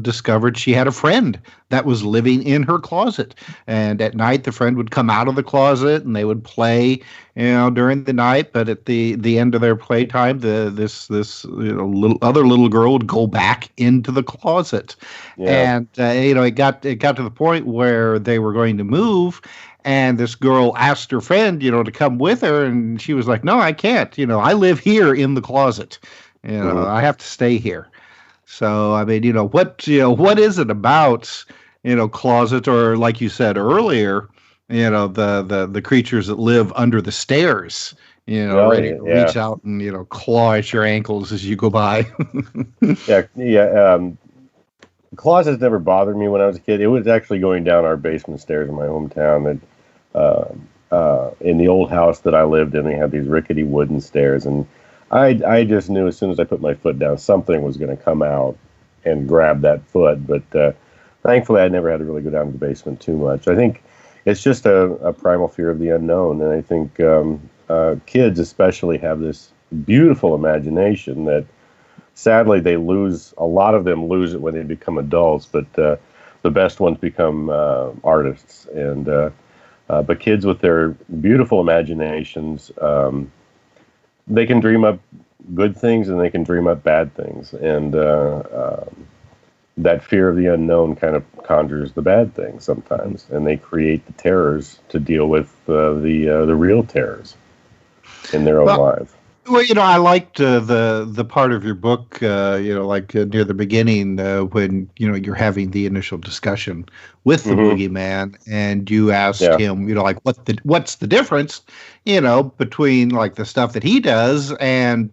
discovered she had a friend that was living in her closet. And at night, the friend would come out of the closet and they would play, during the night. But at the end of their playtime, this other little girl would go back into the closet. Yeah. And it got to the point where they were going to move. And this girl asked her friend, to come with her, and she was like, "No, I can't. I live here in the closet. I have to stay here." So, I mean, what is it about, closet, or like you said earlier, the creatures that live under the stairs, ready to reach out and, claw at your ankles as you go by.
Closets never bothered me when I was a kid. It was actually going down our basement stairs in my hometown that, in the old house that I lived in, they had these rickety wooden stairs, and I just knew as soon as I put my foot down, something was going to come out and grab that foot. But thankfully, I never had to really go down to the basement too much. I think it's just a primal fear of the unknown. And I think kids especially have this beautiful imagination that sadly they lose. A lot of them lose it when they become adults, but the best ones become artists. And but kids with their beautiful imaginations, they can dream up good things and they can dream up bad things. And that fear of the unknown kind of conjures the bad things sometimes. And they create the terrors to deal with the real terrors in their own lives.
Well, I liked the part of your book, near the beginning when, you're having the initial discussion with the Boogeyman, and you asked him, what's the difference, between like the stuff that he does and,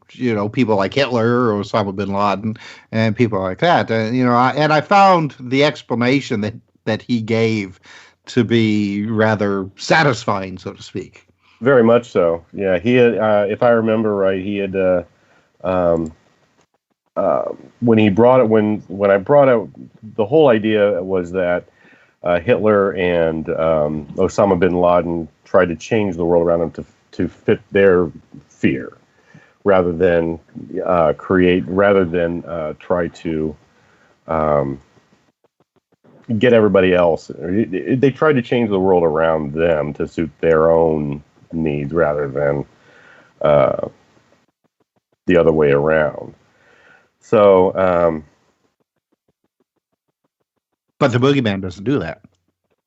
people like Hitler or Osama bin Laden and people like that. And I found the explanation that he gave to be rather satisfying, so to speak.
Very much so. Yeah, he had, if I remember right, he had when I brought out the whole idea was that Hitler and Osama bin Laden tried to change the world around them to fit their fear, rather than try to get everybody else. They tried to change the world around them to suit their own needs rather than the other way around. So,
but the boogeyman doesn't do that.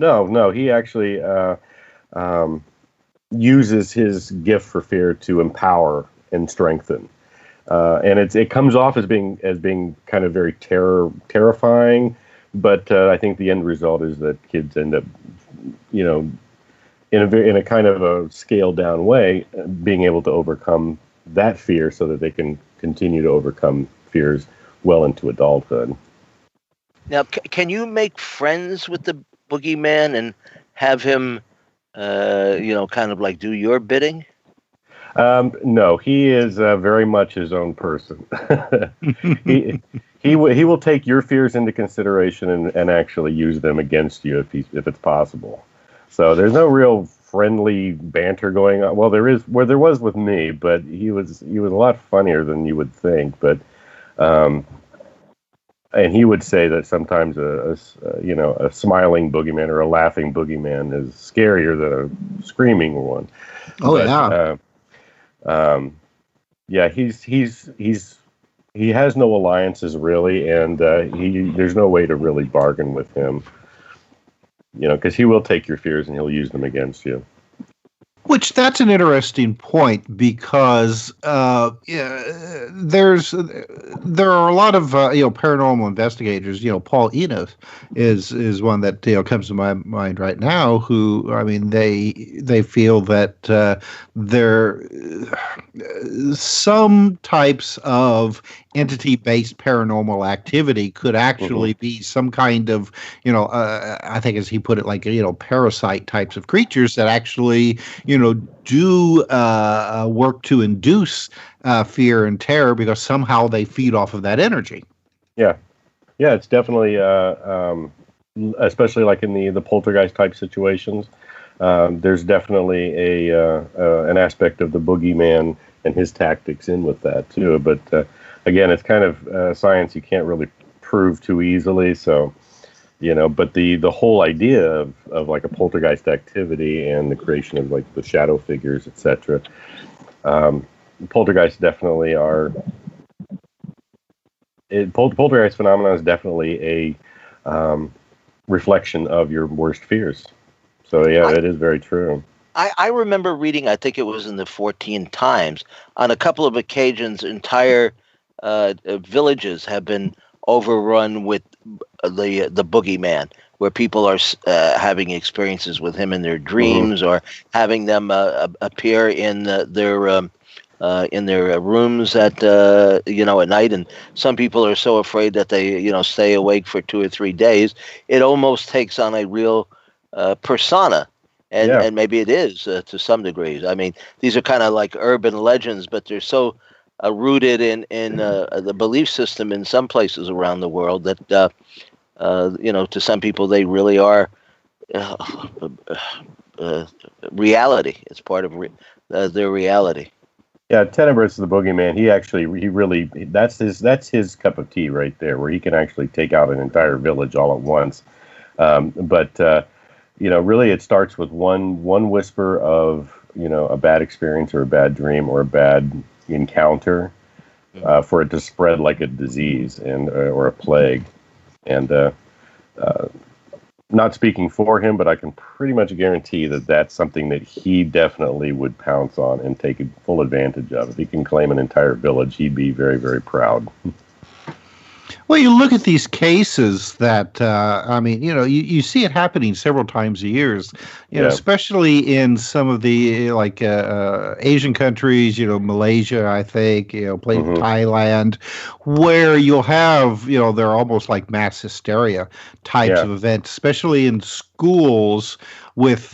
no, he actually uses his gift for fear to empower and strengthen. And it comes off as being kind of very terrifying, but I think the end result is that kids end up, in a kind of a scaled down way, being able to overcome that fear so that they can continue to overcome fears well into adulthood.
Now, can you make friends with the boogeyman and have him, kind of like do your bidding?
No, he is very much his own person. He will take your fears into consideration and actually use them against you if it's possible. So there's no real friendly banter going on. Well, there was with me, but he was a lot funnier than you would think. But and he would say that sometimes a smiling boogeyman or a laughing boogeyman is scarier than a screaming one.
Oh,
yeah. He has no alliances really, and there's no way to really bargain with him. Because he will take your fears and he'll use them against you.
Which that's an interesting point because there are a lot of paranormal investigators. Paul Enos is one that comes to my mind right now. Who they feel that there some types of entity-based paranormal activity could actually be some kind of I think as he put it, like parasite types of creatures that actually do work to induce fear and terror because somehow they feed off of that energy.
Yeah, it's definitely, especially like in the poltergeist type situations. There's definitely an aspect of the boogeyman and his tactics in with that too. But again, it's kind of science you can't really prove too easily. So. But the whole idea of like a poltergeist activity and the creation of like the shadow figures, etc. Poltergeists definitely are. Poltergeist phenomena is definitely a reflection of your worst fears. So yeah, it is very true.
I remember reading, I think it was in the 14 Times, on a couple of occasions, entire villages have been overrun with the boogeyman, where people are having experiences with him in their dreams, or having them appear in their rooms at at night. And some people are so afraid that they stay awake for 2 or 3 days. It almost takes on a real persona, and maybe it is to some degree. I mean, these are kind of like urban legends, but they're so rooted in the belief system in some places around the world that to some people they really are reality. It's part of their reality.
Yeah, Tenebris, the boogeyman, that's his cup of tea right there, where he can actually take out an entire village all at once. But really it starts with one whisper of a bad experience or a bad dream or a bad encounter for it to spread like a disease or a plague. And not speaking for him, but I can pretty much guarantee that that's something that he definitely would pounce on and take full advantage of. If he can claim an entire village, he'd be very, very proud.
Well, you look at these cases that, you see it happening several times a year, especially in some of the Asian countries, Malaysia, I think, Thailand, where you'll have, they're almost like mass hysteria types of events, especially in schools with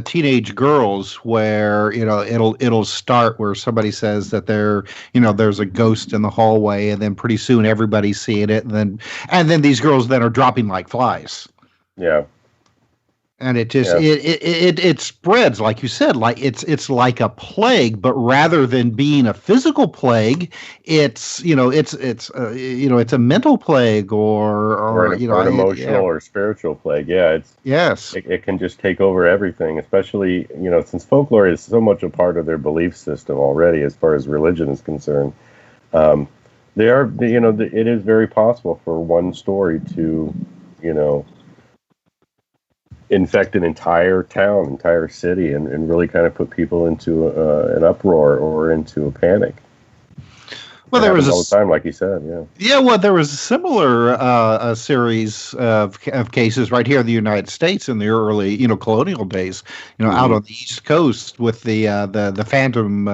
teenage girls, where it'll start where somebody says that there's a ghost in the hallway, and then pretty soon everybody's seeing it, and then these girls then are dropping like flies.
Yeah.
And it just it spreads, like you said, like it's like a plague, but rather than being a physical plague, it's a mental plague or
an emotional or spiritual plague. Yeah, it can just take over everything, especially since folklore is so much a part of their belief system already, as far as religion is concerned. They are, it is very possible for one story to, you know, infect an entire town, entire city, and really kind of put people into an uproar or into a panic.
Well,
it
there was
happens all the time, like you said. Yeah.
Yeah, well, there was a similar series of cases right here in the United States in the early, colonial days, out on the East Coast with the Phantom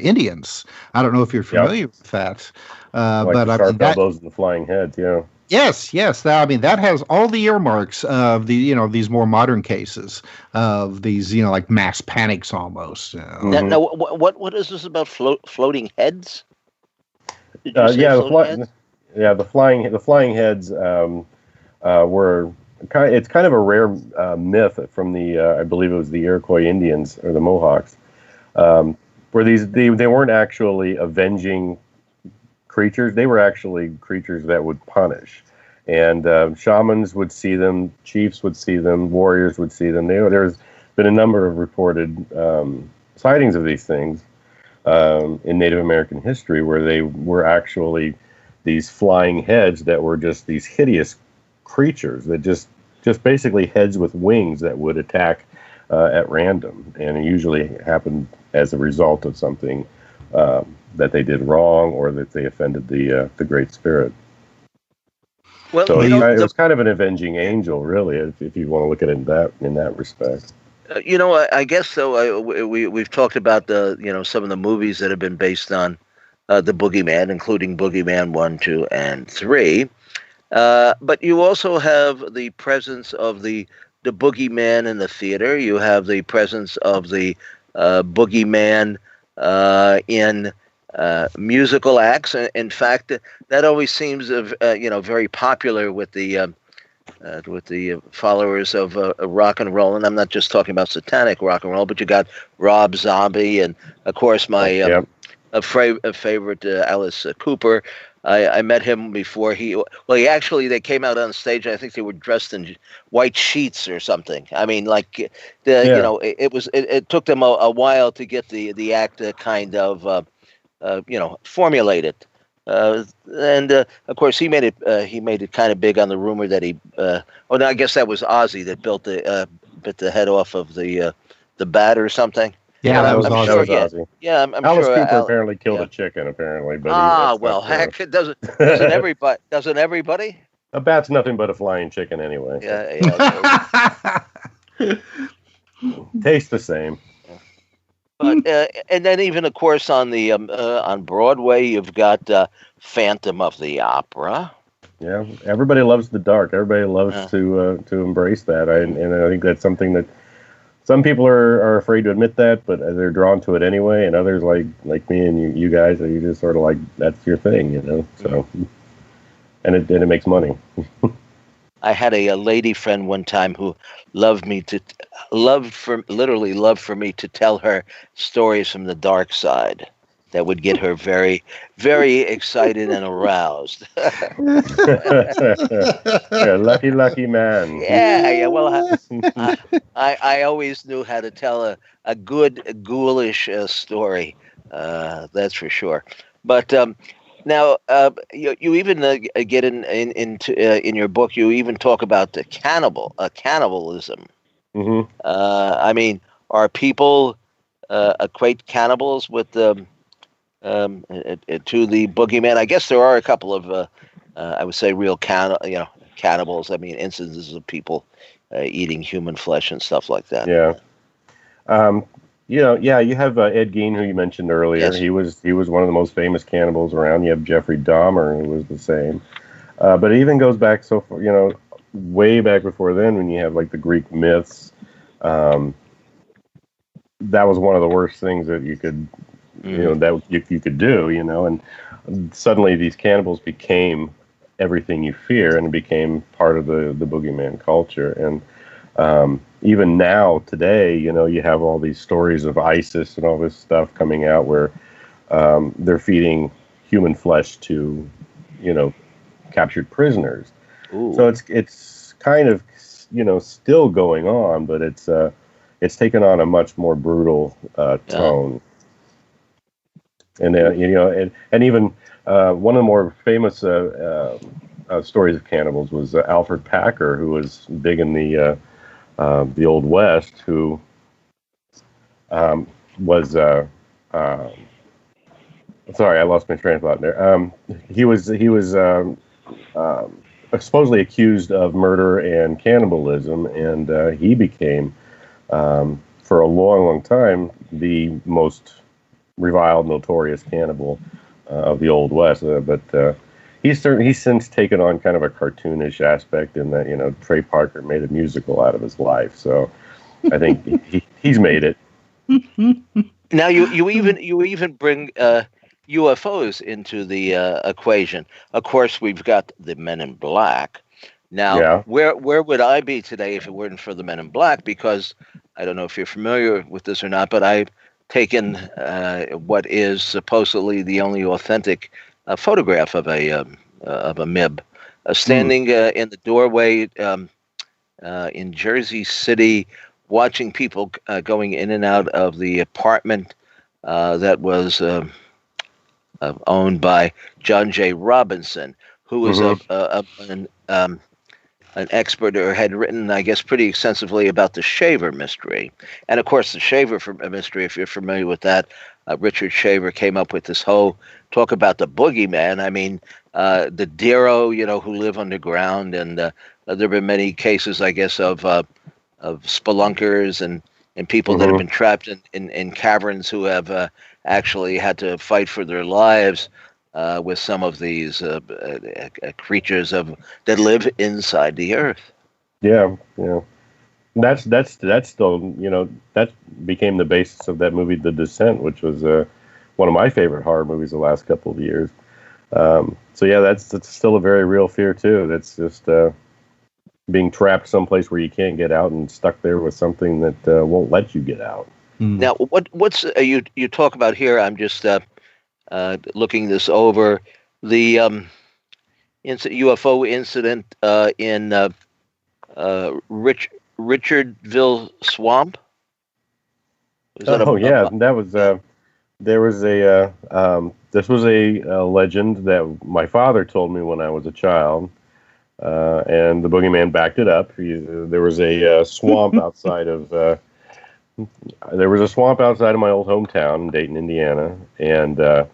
Indians. I don't know if you're familiar with that,
Like
but
the
I
sharp
mean that.
elbows and the flying heads. Yeah.
Yes. That has all the earmarks of these more modern cases of these, like mass panics almost.
Now, what is this about floating heads? Did you say
Yeah,
floating heads?
the flying heads were it's kind of a rare myth from the I believe it was the Iroquois Indians or the Mohawks, where they weren't actually avenging creatures. They were actually creatures that would punish, and shamans would see them, chiefs would see them, warriors would see them. There's been a number of reported sightings of these things in Native American history, where they were actually these flying heads that were just these hideous creatures that just basically heads with wings that would attack at random, and it usually happened as a result of something that they did wrong or that they offended the Great Spirit.
Well,
so it was kind of an avenging angel, really, if you want to look at it in that respect.
I guess so. We've talked about some of the movies that have been based on the Boogeyman, including Boogeyman 1, 2, and 3. But you also have the presence of the Boogeyman in the theater. You have the presence of the Boogeyman in musical acts. In fact, that always seems very popular with the followers of rock and roll. And I'm not just talking about satanic rock and roll, but you got Rob Zombie and, of course, my favorite Alice Cooper. I met him before they came out on stage, and I think they were dressed in white sheets or something. I mean, it took them a while to get the act kind of formulated. And of course, he made it kind of big on the rumor that I guess that was Ozzy that bit the head off of the bat or something.
Yeah, that was
Ozzy.
Yeah, I'm
Alice
sure.
Cooper apparently killed a chicken. Apparently, but
heck, doesn't everybody? Doesn't everybody?
A bat's nothing but a flying chicken anyway.
Yeah.
Tastes the same.
But and then even of course on the on Broadway you've got Phantom of the Opera.
Yeah, everybody loves the dark. Everybody loves to embrace that. And I think that's something that some people are afraid to admit that, but they're drawn to it anyway. And others like me and you guys, you just sort of like that's your thing, So, and it makes money.
I had a lady friend one time who loved for me to tell her stories from the dark side that would get her very, very excited and aroused.
You're a lucky man.
Yeah. Well, I always knew how to tell a good ghoulish story. That's for sure. But now, you even get into in your book. You even talk about the cannibalism.
Mm-hmm.
I mean, are people equate cannibals with to the Boogeyman? I guess there are a couple of I would say real cannibals. I mean, instances of people eating human flesh and stuff like that.
Yeah. You have Ed Gein, who you mentioned earlier. Yes. He was one of the most famous cannibals around. You have Jeffrey Dahmer, who was the same. But it even goes back so far, way back before then, when you have like the Greek myths. That was one of the worst things that you could, that you could do, and suddenly these cannibals became everything you fear, and it became part of the Boogeyman culture. And even now, today, you have all these stories of ISIS and all this stuff coming out where they're feeding human flesh to, captured prisoners. Ooh. So it's kind of, still going on, but it's taken on a much more brutal tone. And and even one of the more famous stories of cannibals was Alfred Packer, who was big in the Old West, who was sorry, I lost my train of thought there. He was supposedly accused of murder and cannibalism, and he became, for a long, long time, the most reviled, notorious cannibal of the Old West. But he's since taken on kind of a cartoonish aspect in that Trey Parker made a musical out of his life. So I think he's made it.
Now you even bring UFOs into the equation. Of course, we've got the Men in Black. Now,
Yeah.
where would I be today if it weren't for the Men in Black? Because I don't know if you're familiar with this or not, but I've taken what is supposedly the only authentic photograph of a MIB standing in the doorway in Jersey City, watching people going in and out of the apartment that was owned by John J. Robinson, who was an expert or had written, I guess, pretty extensively about the Shaver mystery. And of course, the Shaver mystery, if you're familiar with that, Richard Shaver came up with this whole talk about the Boogeyman. I mean, the Dero, who live underground, and there have been many cases, I guess, of spelunkers and people that have been trapped in caverns who have actually had to fight for their lives with some of these creatures that live inside the earth.
Yeah. That's still that became the basis of that movie, The Descent, which was one of my favorite horror movies the last couple of years. So yeah, that's still a very real fear too. That's just being trapped someplace where you can't get out and stuck there with something that won't let you get out.
Now, what's you talk about here? I'm just looking this over. The UFO incident in Richardville Swamp.
That was there was a this was a legend that my father told me when I was a child. And the Boogeyman backed it up. There was a swamp outside of my old hometown in Dayton, Indiana, and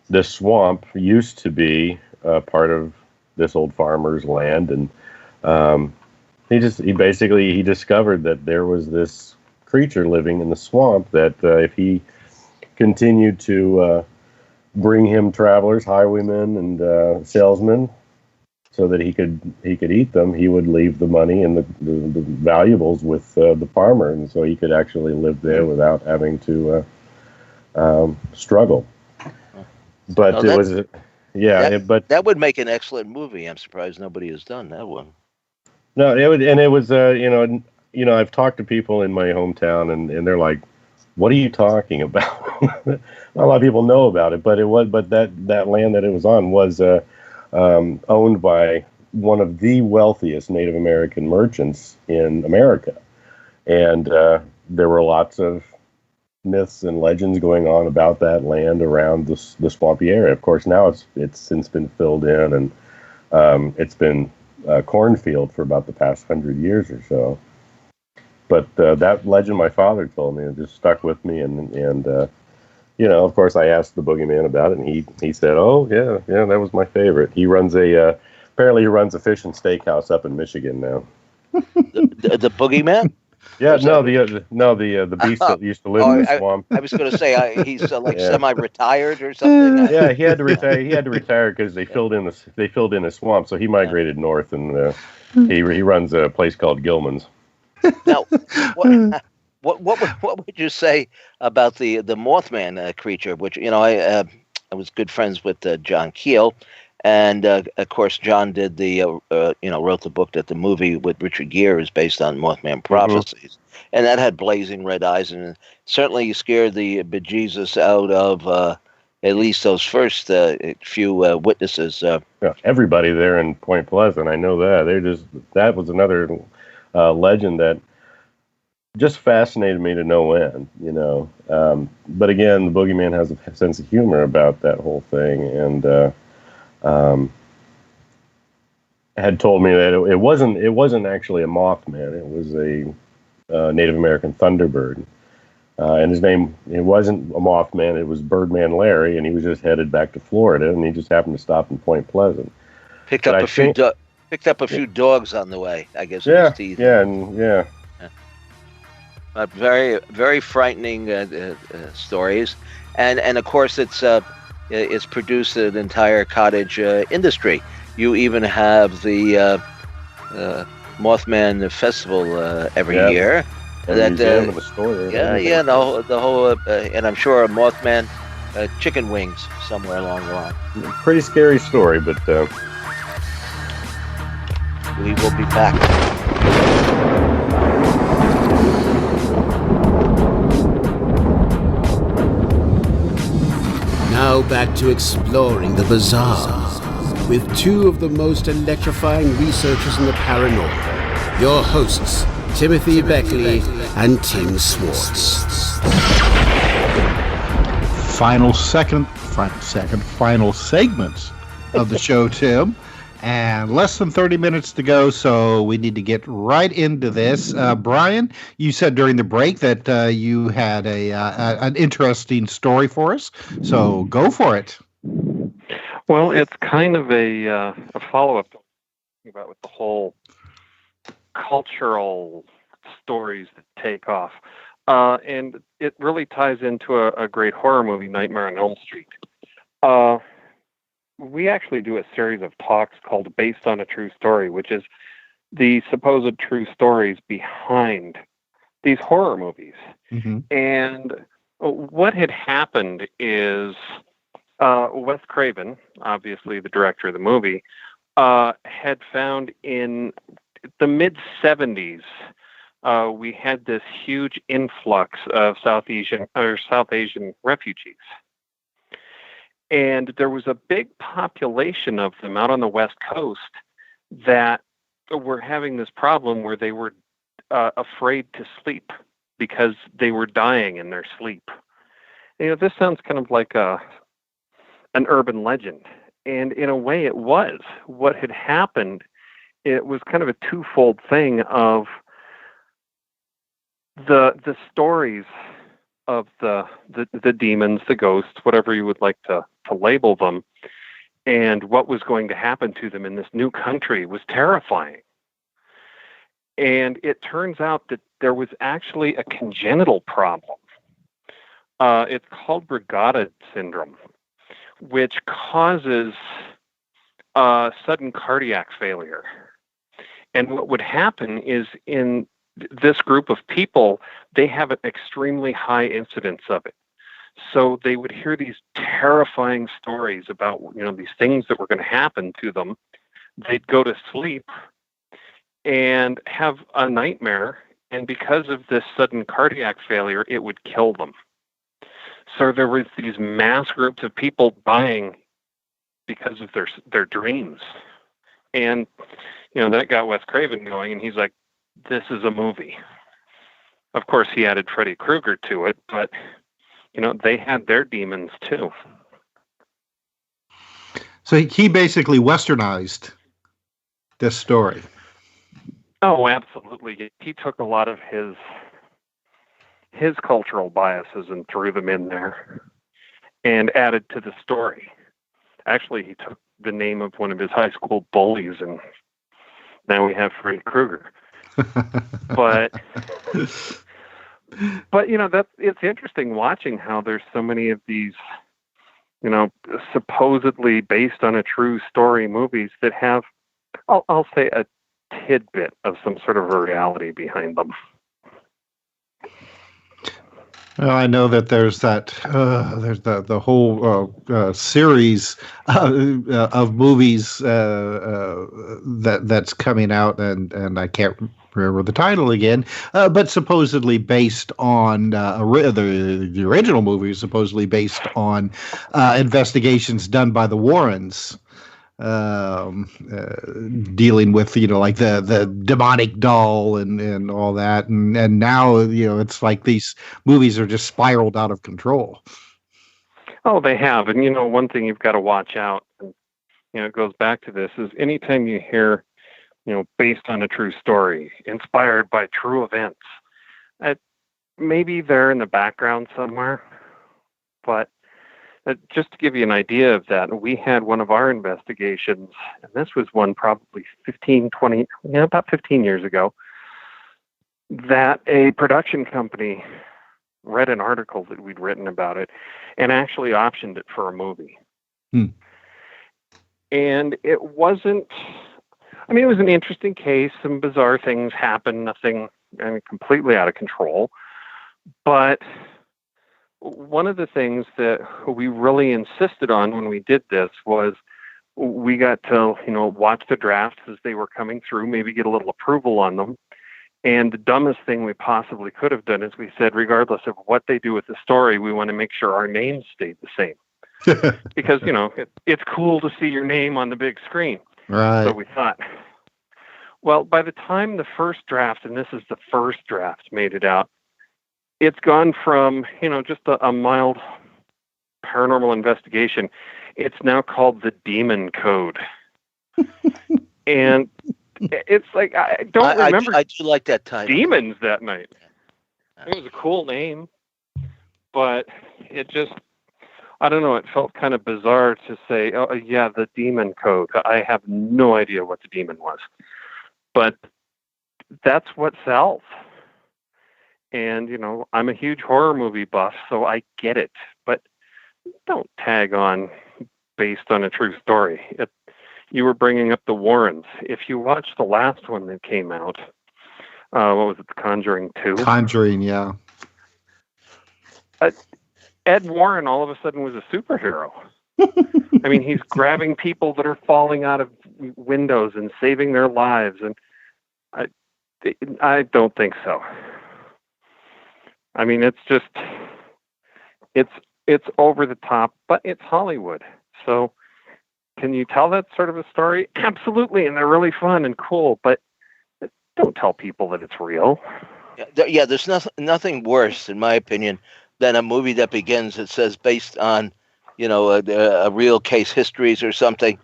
this swamp used to be part of this old farmer's land, and he discovered that there was this creature living in the swamp that if he continued to bring him travelers, highwaymen, and salesmen, so that he could eat them, he would leave the money and the valuables with the farmer, and so he could actually live there without having to struggle. But
that would make an excellent movie. I'm surprised nobody has done that one.
No, it was I've talked to people in my hometown, and they're like, "What are you talking about?" Not a lot of people know about it, but that land that it was on was owned by one of the wealthiest Native American merchants in America. And there were lots of myths and legends going on about that land around the swampy area. Of course, now it's since been filled in, and it's been a cornfield for about the past 100 years or so. But that legend my father told me, it just stuck with me, and of course, I asked the Boogeyman about it, and he said, "Oh, yeah, that was my favorite." He runs apparently he runs a fish and steakhouse up in Michigan now.
The Boogeyman?
Yeah, the beast that used to live in the swamp.
I was going to say he's semi-retired or something.
Yeah, he had to retire. He had to retire because they filled in a swamp, so he migrated north, and he runs a place called Gilman's.
Now, what would you say about the Mothman creature? Which I was good friends with John Keel, and of course John did the wrote the book that the movie with Richard Gere is based on Mothman prophecies, and that had blazing red eyes, and certainly scared the bejesus out of at least those first few witnesses.
Everybody there in Point Pleasant, I know that that was another legend that just fascinated me to no end, you know. But again, the Boogeyman has a sense of humor about that whole thing, and had told me that it wasn't actually a Mothman. It was a Native American Thunderbird, and his name, it wasn't a Mothman. It was Birdman Larry, and he was just headed back to Florida, and he just happened to stop in Point Pleasant.
Picked up a few dogs on the way, I guess.
Yeah,
His teeth.
yeah.
But very, very frightening stories, and of course it's produced an entire cottage industry. You even have the Mothman Festival every year.
And the store.
The whole, and I'm sure a Mothman chicken wings somewhere along the line.
Pretty scary story, but
we will be back.
Now back to exploring the bizarre with two of the most electrifying researchers in the paranormal. Your hosts, Timothy Beckley and Tim Swartz.
Final segments of the show, Tim. And less than 30 minutes to go, so we need to get right into this. Brian, you said during the break that you had an interesting story for us, so go for it.
Well, it's kind of a follow-up about with the whole cultural stories that take off. And it really ties into a great horror movie, Nightmare on Elm Street. We actually do a series of talks called Based on a True Story, which is the supposed true stories behind these horror movies. Mm-hmm. And what had happened is Wes Craven, obviously the director of the movie, had found in the mid-'70s, we had this huge influx of South Asian refugees. And there was a big population of them out on the West Coast that were having this problem where they were afraid to sleep because they were dying in their sleep. You know, this sounds kind of like an urban legend. And in a way it was. What had happened, it was kind of a twofold thing of the stories of the demons, the ghosts, whatever you would like to label them, and what was going to happen to them in this new country was terrifying. And it turns out that there was actually a congenital problem. It's called Brugada syndrome, which causes sudden cardiac failure. And what would happen is in this group of people, they have an extremely high incidence of it. So they would hear these terrifying stories about, these things that were going to happen to them. They'd go to sleep and have a nightmare. And because of this sudden cardiac failure, it would kill them. So there was these mass groups of people dying because of their dreams. And, that got Wes Craven going, and he's like, this is a movie. Of course, he added Freddy Krueger to it, but, they had their demons too.
So he basically westernized this story.
Oh, absolutely. He took a lot of his cultural biases and threw them in there and added to the story. Actually, he took the name of one of his high school bullies, and now we have Freddy Krueger. But it's interesting watching how there's so many of these, supposedly based on a true story movies that have, I'll say, a tidbit of some sort of a reality behind them.
Well, I know that there's the whole series of movies that's coming out, and I can't remember the title again, but supposedly based on the original movie, supposedly based on investigations done by the Warrens dealing with like the demonic doll and all that, and now it's like these movies are just spiraled out of control.
Oh, they have. And one thing you've got to watch out, and it goes back to this, is anytime you hear based on a true story, inspired by true events, maybe they're in the background somewhere, but just to give you an idea of that, we had one of our investigations, and this was one probably 15 years ago, that a production company read an article that we'd written about it and actually optioned it for a movie. And it wasn't, it was an interesting case. Some bizarre things happened, nothing completely out of control. But one of the things that we really insisted on when we did this was we got to, watch the drafts as they were coming through, maybe get a little approval on them. And the dumbest thing we possibly could have done is we said, regardless of what they do with the story, we want to make sure our names stayed the same. Because, it's cool to see your name on the big screen.
Right.
So we thought, well, by the time the first draft, and this is the first draft, made it out, it's gone from, just a mild paranormal investigation. It's now called the Demon Code. And it's like, I don't remember.
I do like that title.
Demons that night. It was a cool name, but it just, I don't know, it felt kind of bizarre to say, oh, yeah, the Demon Code. I have no idea what the demon was. But that's what sells. And, I'm a huge horror movie buff, so I get it. But don't tag on based on a true story. You were bringing up the Warrens. If you watch the last one that came out, what was it, The Conjuring 2?
Conjuring, yeah.
Ed Warren all of a sudden was a superhero. He's grabbing people that are falling out of windows and saving their lives. And I don't think so. It's just, it's over the top, but it's Hollywood. So can you tell that sort of a story? Absolutely. And they're really fun and cool, but don't tell people that it's real.
Yeah, there's nothing worse, in my opinion, than a movie that begins, it says based on, a real case histories or something,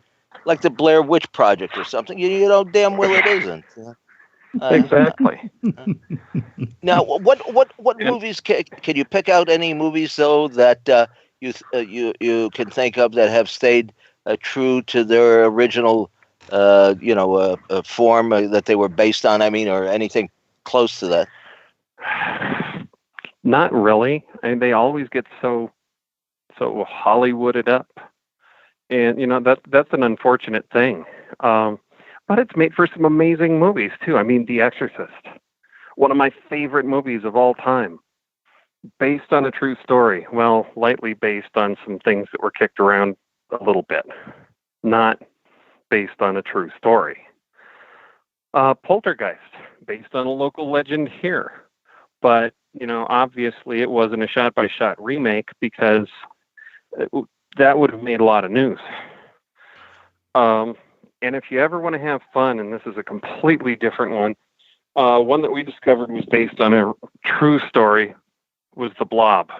like the Blair Witch Project or something. You know damn well it isn't.
Exactly.
Now, what movies can you pick out? Any movies though that you can think of that have stayed true to their original form that they were based on? Or anything close to that?
Not really. They always get so Hollywooded up, and that's an unfortunate thing. But it's made for some amazing movies too. The Exorcist, one of my favorite movies of all time, based on a true story. Well, lightly based on some things that were kicked around a little bit, not based on a true story. Poltergeist, based on a local legend here, but obviously it wasn't a shot-by-shot remake because that would have made a lot of news. And if you ever want to have fun, and this is a completely different one, one that we discovered was based on a true story, was The Blob.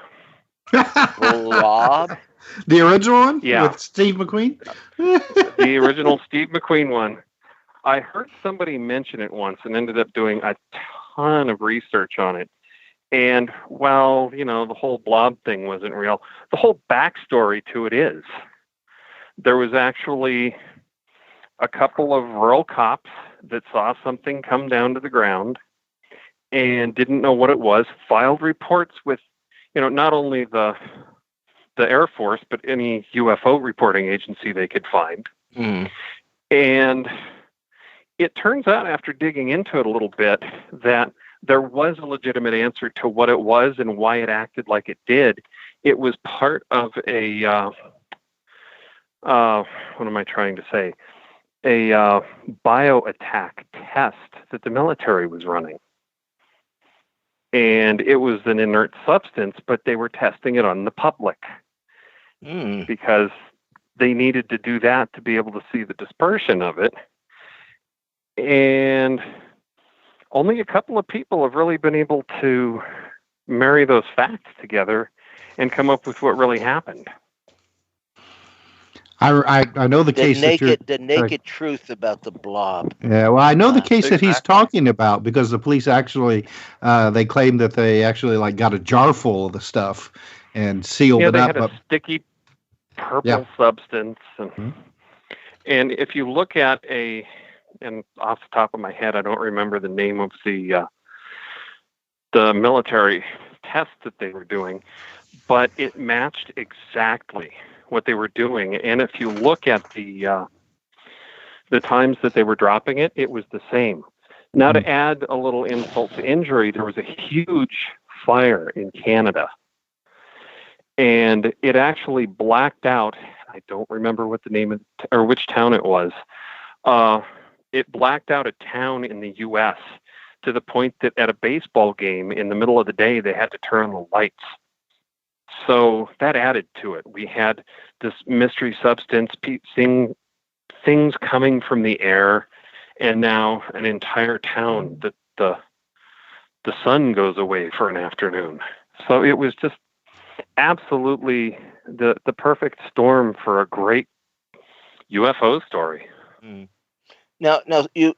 Blob?
The original one?
Yeah.
With Steve McQueen?
The original Steve McQueen one. I heard somebody mention it once and ended up doing a ton of research on it. And while, the whole blob thing wasn't real, the whole backstory to it is. There was actually a couple of rural cops that saw something come down to the ground and didn't know what it was, filed reports with, not only the Air Force, but any UFO reporting agency they could find. And it turns out, after digging into it a little bit, that there was a legitimate answer to what it was and why it acted like it did. It was part of a, what am I trying to say? A bio-attack test that the military was running. And it was an inert substance, but they were testing it on the public. Because they needed to do that to be able to see the dispersion of it. And only a couple of people have really been able to marry those facts together and come up with what really happened.
I know the case
the naked truth about the blob.
Yeah, well, I know the case that he's
Exactly.
talking about because the police actually they claim that they actually like got a jar full of the stuff and sealed it
they
up.
had a sticky purple substance, and if you look at and off the top of my head, I don't remember the name of the military test that they were doing, but it matched exactly what they were doing. And if you look at the times that they were dropping it, it was the same. Now, to add a little insult to injury, there was a huge fire in Canada, and it actually blacked out. I don't remember what the name of or which town it was. It blacked out a town in the U.S. to the point that at a baseball game in the middle of the day, they had to turn the lights. So that added to it. We had this mystery substance, seeing things coming from the air, and now an entire town that the sun goes away for an afternoon. So it was just absolutely the perfect storm for a great UFO story.
Mm. Now, you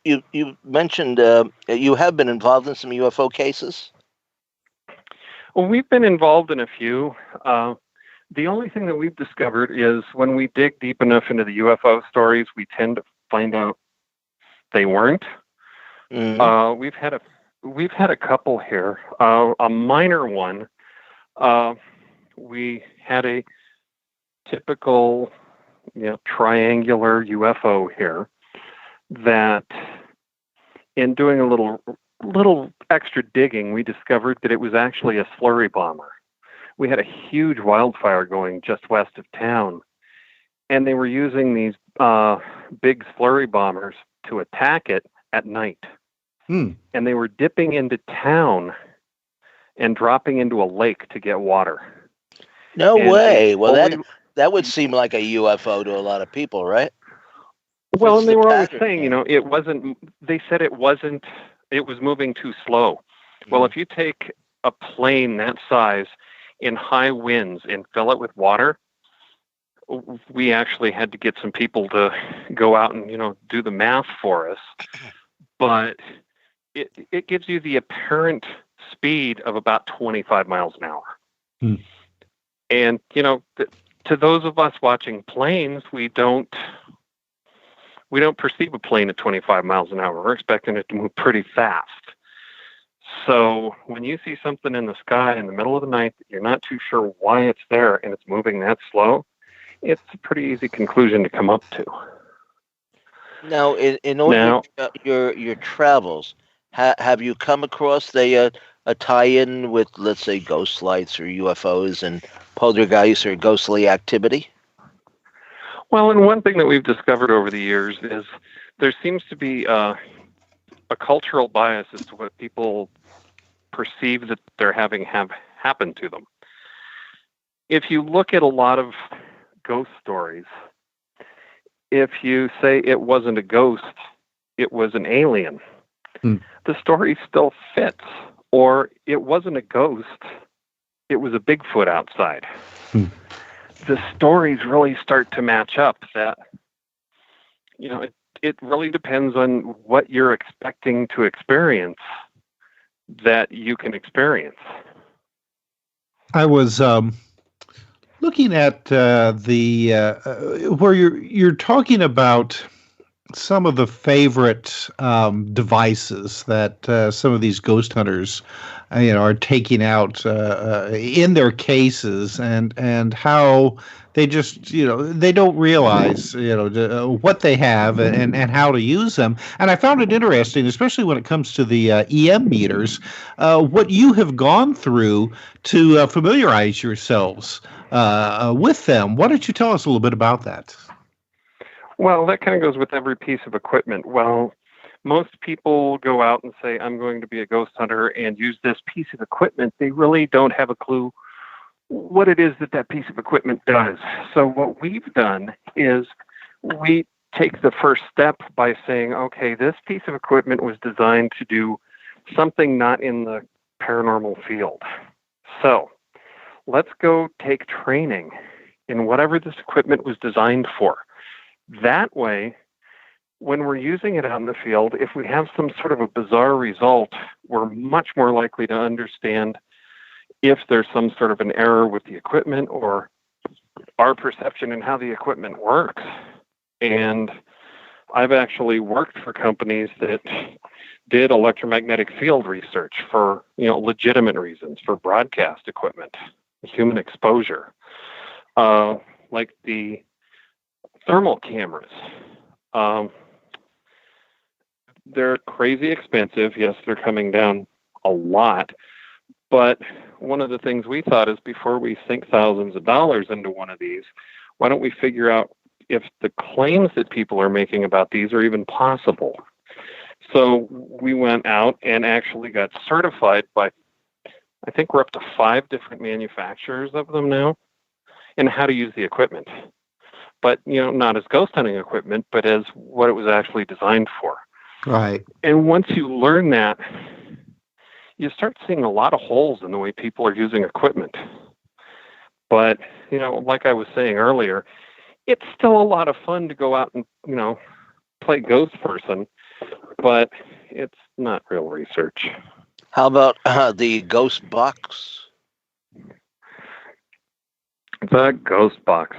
mentioned you have been involved in some UFO cases.
Well, we've been involved in a few. The only thing that we've discovered is when we dig deep enough into the UFO stories, we tend to find out they weren't.
Mm-hmm.
We've had a couple here. A minor one. We had a typical, triangular UFO here that, in doing a little extra digging, we discovered that it was actually a slurry bomber. We had a huge wildfire going just west of town, and they were using these big slurry bombers to attack it at night. And they were dipping into town and dropping into a lake to get water.
No way. Well, that would seem like a UFO to a lot of people, right?
Well, and they were always saying, it wasn't, they said it was moving too slow. Well, if you take a plane that size in high winds and fill it with water, we actually had to get some people to go out and, do the math for us. But it gives you the apparent speed of about 25 miles an hour. And, to those of us watching planes, we don't perceive a plane at 25 miles an hour. We're expecting it to move pretty fast. So when you see something in the sky in the middle of the night that you're not too sure why it's there and it's moving that slow, it's a pretty easy conclusion to come up to.
Now, in order your travels, have you come across a tie-in with, let's say, ghost lights or UFOs and poltergeist or ghostly activity?
Well, and one thing that we've discovered over the years is there seems to be a cultural bias as to what people perceive that they're having have happened to them. If you look at a lot of ghost stories, if you say it wasn't a ghost, it was an alien, the story still fits. Or it wasn't a ghost, it was a Bigfoot outside. The stories really start to match up that, it really depends on what you're expecting to experience that you can experience.
I was looking at where you're talking about some of the favorite devices that some of these ghost hunters, are taking out in their cases, and how they just, they don't realize, what they have and how to use them. And I found it interesting, especially when it comes to the EM meters, what you have gone through to familiarize yourselves with them. Why don't you tell us a little bit about that?
Well, that kind of goes with every piece of equipment. Well, most people go out and say, I'm going to be a ghost hunter and use this piece of equipment. They really don't have a clue what it is that that piece of equipment does. So what we've done is we take the first step by saying, okay, this piece of equipment was designed to do something not in the paranormal field. So let's go take training in whatever this equipment was designed for. That way, when we're using it out in the field, if we have some sort of a bizarre result, we're much more likely to understand if there's some sort of an error with the equipment or our perception in how the equipment works. And I've actually worked for companies that did electromagnetic field research for, legitimate reasons, for broadcast equipment, human exposure, like the thermal cameras. They're crazy expensive. Yes, they're coming down a lot. But one of the things we thought is before we sink thousands of dollars into one of these, why don't we figure out if the claims that people are making about these are even possible? So we went out and actually got certified by, I think we're up to 5 different manufacturers of them now, and how to use the equipment. But, not as ghost hunting equipment, but as what it was actually designed for.
Right.
And once you learn that, you start seeing a lot of holes in the way people are using equipment. But, like I was saying earlier, it's still a lot of fun to go out and, play ghost person, but it's not real research.
How about the ghost box?
The ghost box.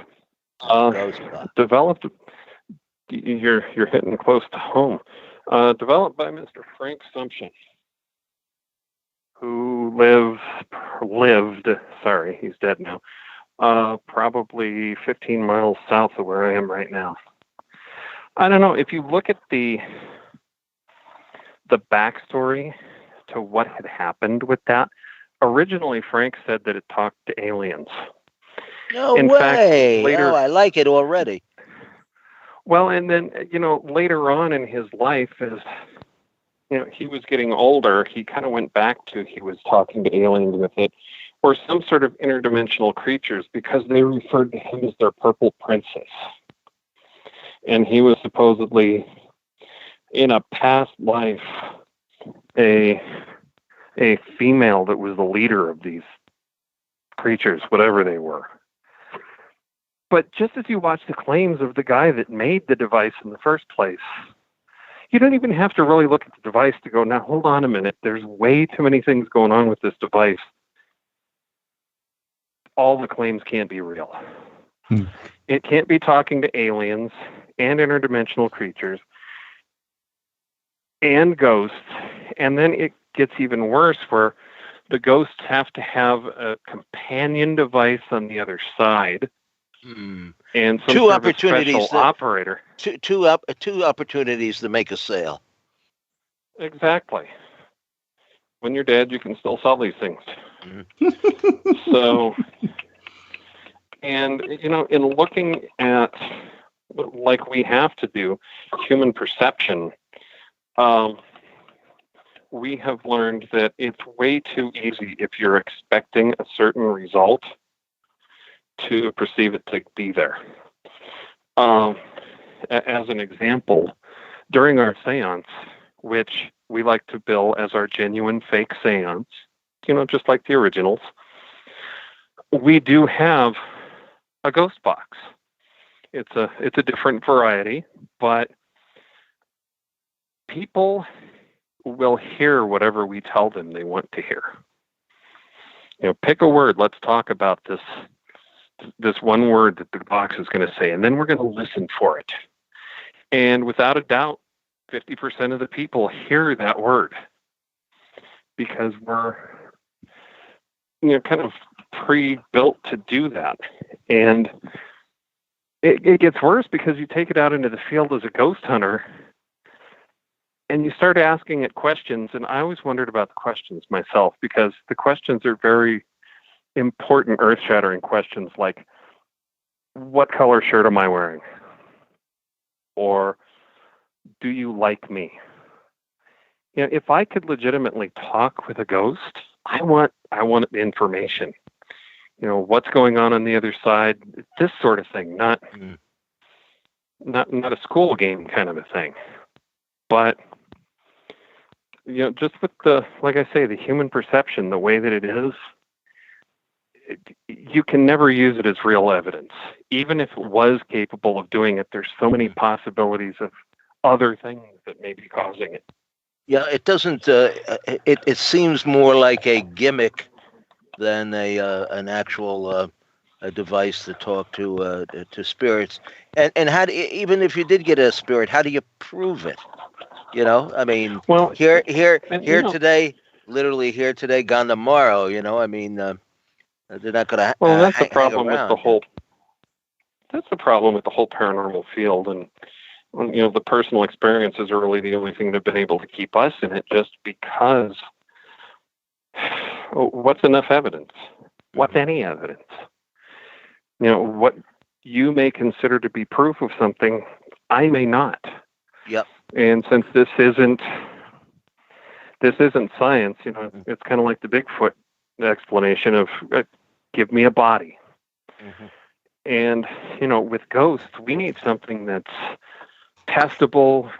Ghost box.
Developed, you're hitting close to home. Developed by Mr. Frank Sumption, who lived, sorry, he's dead now, probably 15 miles south of where I am right now. I don't know, if you look at the backstory to what had happened with that, originally Frank said that it talked to aliens.
No
In
way.
fact, later,
I like it already.
Well, and then, later on in his life, as he was getting older, he kind of went back to, he was talking to aliens with it, or some sort of interdimensional creatures, because they referred to him as their purple princess. And he was supposedly, in a past life, a female that was the leader of these creatures, whatever they were. But just as you watch the claims of the guy that made the device in the first place, you don't even have to really look at the device to go, now, hold on a minute. There's way too many things going on with this device. All the claims can't be real. It can't be talking to aliens and interdimensional creatures and ghosts. And then it gets even worse where the ghosts have to have a companion device on the other side. And some
Two
sort
opportunities
of special operator.
Two opportunities to make a sale.
Exactly. When you're dead, you can still sell these things. So, and, in looking at, like we have to do, human perception, we have learned that it's way too easy if you're expecting a certain result to perceive it to be there. As an example, during our seance, which we like to bill as our genuine fake seance, just like the originals, we do have a ghost box. It's a different variety, but people will hear whatever we tell them they want to hear. Pick a word. Let's talk about this one word that the box is going to say, and then we're going to listen for it. And without a doubt, 50% of the people hear that word because we're, kind of pre-built to do that. And it gets worse because you take it out into the field as a ghost hunter and you start asking it questions. And I always wondered about the questions myself because the questions are very important, earth-shattering questions like, what color shirt am I wearing? Or, do you like me? If I could legitimately talk with a ghost, I want information. what's going on the other side, this sort of thing, not a school game kind of a thing. But, just with like I say, the human perception, the way that it is, you can never use it as real evidence. Even if it was capable of doing it, there's so many possibilities of other things that may be causing it.
Yeah, it doesn't. It seems more like a gimmick than an actual a device to talk to spirits. And how do even if you did get a spirit, how do you prove it? I mean,
well,
here today, literally here today, gone tomorrow. I mean, they're not going to.
Well, that's the problem
with
the whole. That's the problem with the whole paranormal field, and the personal experiences are really the only thing that have been able to keep us in it, just because. What's enough evidence? What's any evidence? What you may consider to be proof of something, I may not.
Yep.
And since this isn't science, it's kind of like the Bigfoot explanation of give me a body.
Mm-hmm.
And with ghosts, we need something that's testable,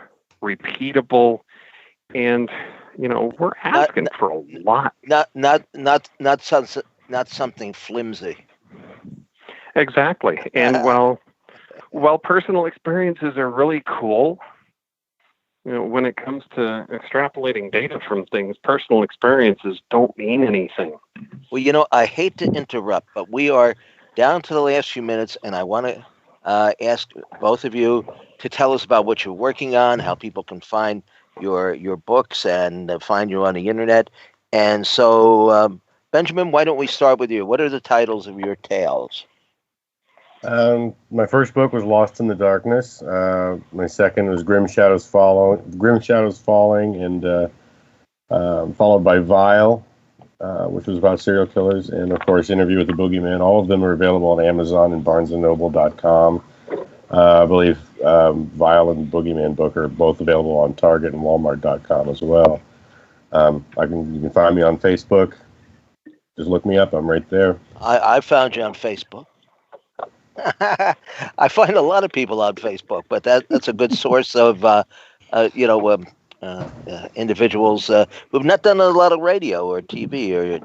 repeatable, and we're asking for a lot.
Not something flimsy.
Exactly. And while personal experiences are really cool, when it comes to extrapolating data from things, personal experiences don't mean anything.
Well, I hate to interrupt, but we are down to the last few minutes, and I want to ask both of you to tell us about what you're working on, how people can find your books and find you on the internet. And so, Benjamin, why don't we start with you? What are the titles of your tales?
My first book was Lost in the Darkness. My second was Grim Shadows Falling, and followed by Vile, which was about serial killers, and of course, Interview with the Boogeyman. All of them are available on Amazon and BarnesandNoble.com. I believe Vile and Boogeyman book are both available on Target and Walmart.com as well. You can find me on Facebook. Just look me up. I'm right there.
I found you on Facebook. I find a lot of people on Facebook, but that's a good source of individuals who've not done a lot of radio or TV or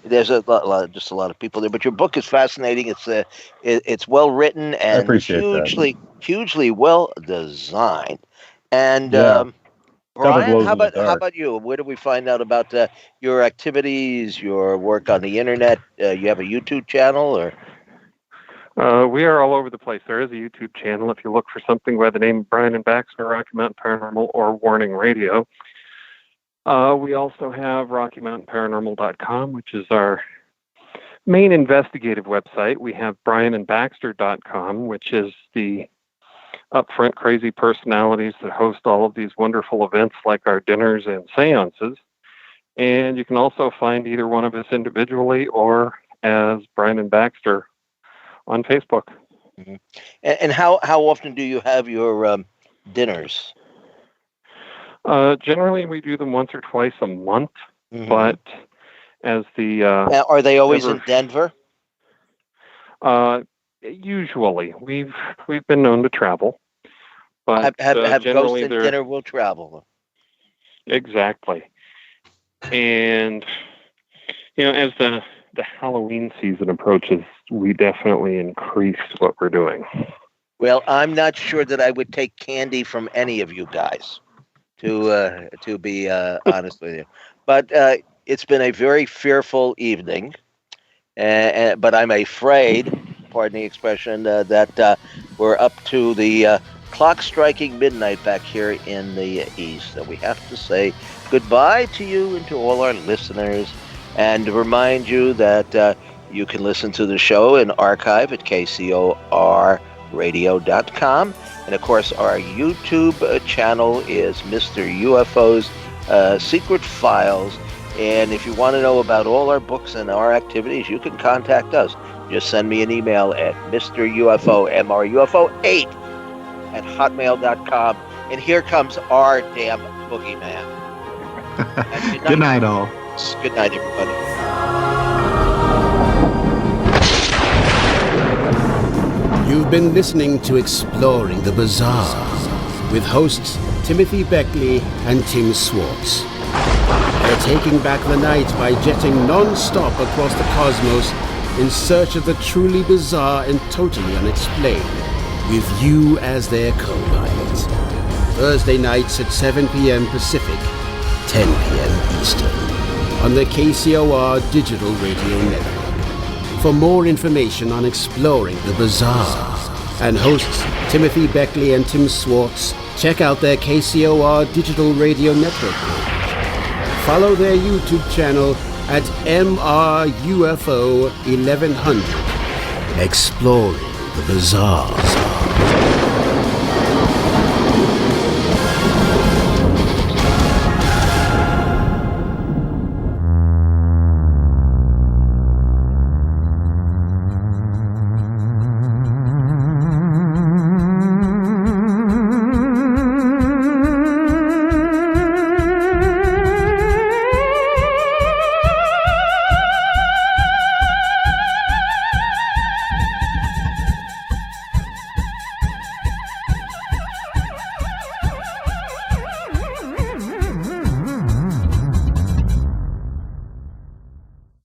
there's a lot of people there. But your book is fascinating. It's well written and hugely well designed. And Brian, how about you? Where do we find out about your activities, your work on the internet? You have a YouTube channel, or?
We are all over the place. There is a YouTube channel if you look for something by the name of Brian and Baxter, Rocky Mountain Paranormal, or Warning Radio. We also have RockyMountainParanormal.com, which is our main investigative website. We have BrianandBaxter.com, which is the upfront crazy personalities that host all of these wonderful events like our dinners and seances. And you can also find either one of us individually or as Brian and Baxter on Facebook.
Mm-hmm. And how often do you have your dinners?
Generally, we do them once or twice a month. Mm-hmm. But as the
are they always in Denver?
Usually, we've been known to travel. But
have Ghost and Dinner will travel.
Exactly, and as the Halloween season approaches, we definitely increased what we're doing.
Well, I'm not sure that I would take candy from any of you guys, to be honest with you. But it's been a very fearful evening, but I'm afraid, pardon the expression, that we're up to the clock striking midnight back here in the East. So we have to say goodbye to you and to all our listeners, and to remind you that you can listen to the show in archive at kcorradio.com. And of course, our YouTube channel is Mr. UFO's Secret Files. And if you want to know about all our books and our activities, you can contact us. Just send me an email at MrUFO8 at hotmail.com. And here comes our damn boogeyman.
Good night, all.
Good night, everybody.
You've been listening to Exploring the Bizarre with hosts Timothy Beckley and Tim Swartz. They're taking back the night by jetting non-stop across the cosmos in search of the truly bizarre and totally unexplained, with you as their co-pilot. Thursday nights at 7 p.m. Pacific, 10 p.m. Eastern, on the KCOR Digital Radio Network. For more information on Exploring the Bizarre and hosts Timothy Beckley and Tim Swartz, check out their KCOR Digital Radio Network page. Follow their YouTube channel at MRUFO 1100. Exploring the Bizarre.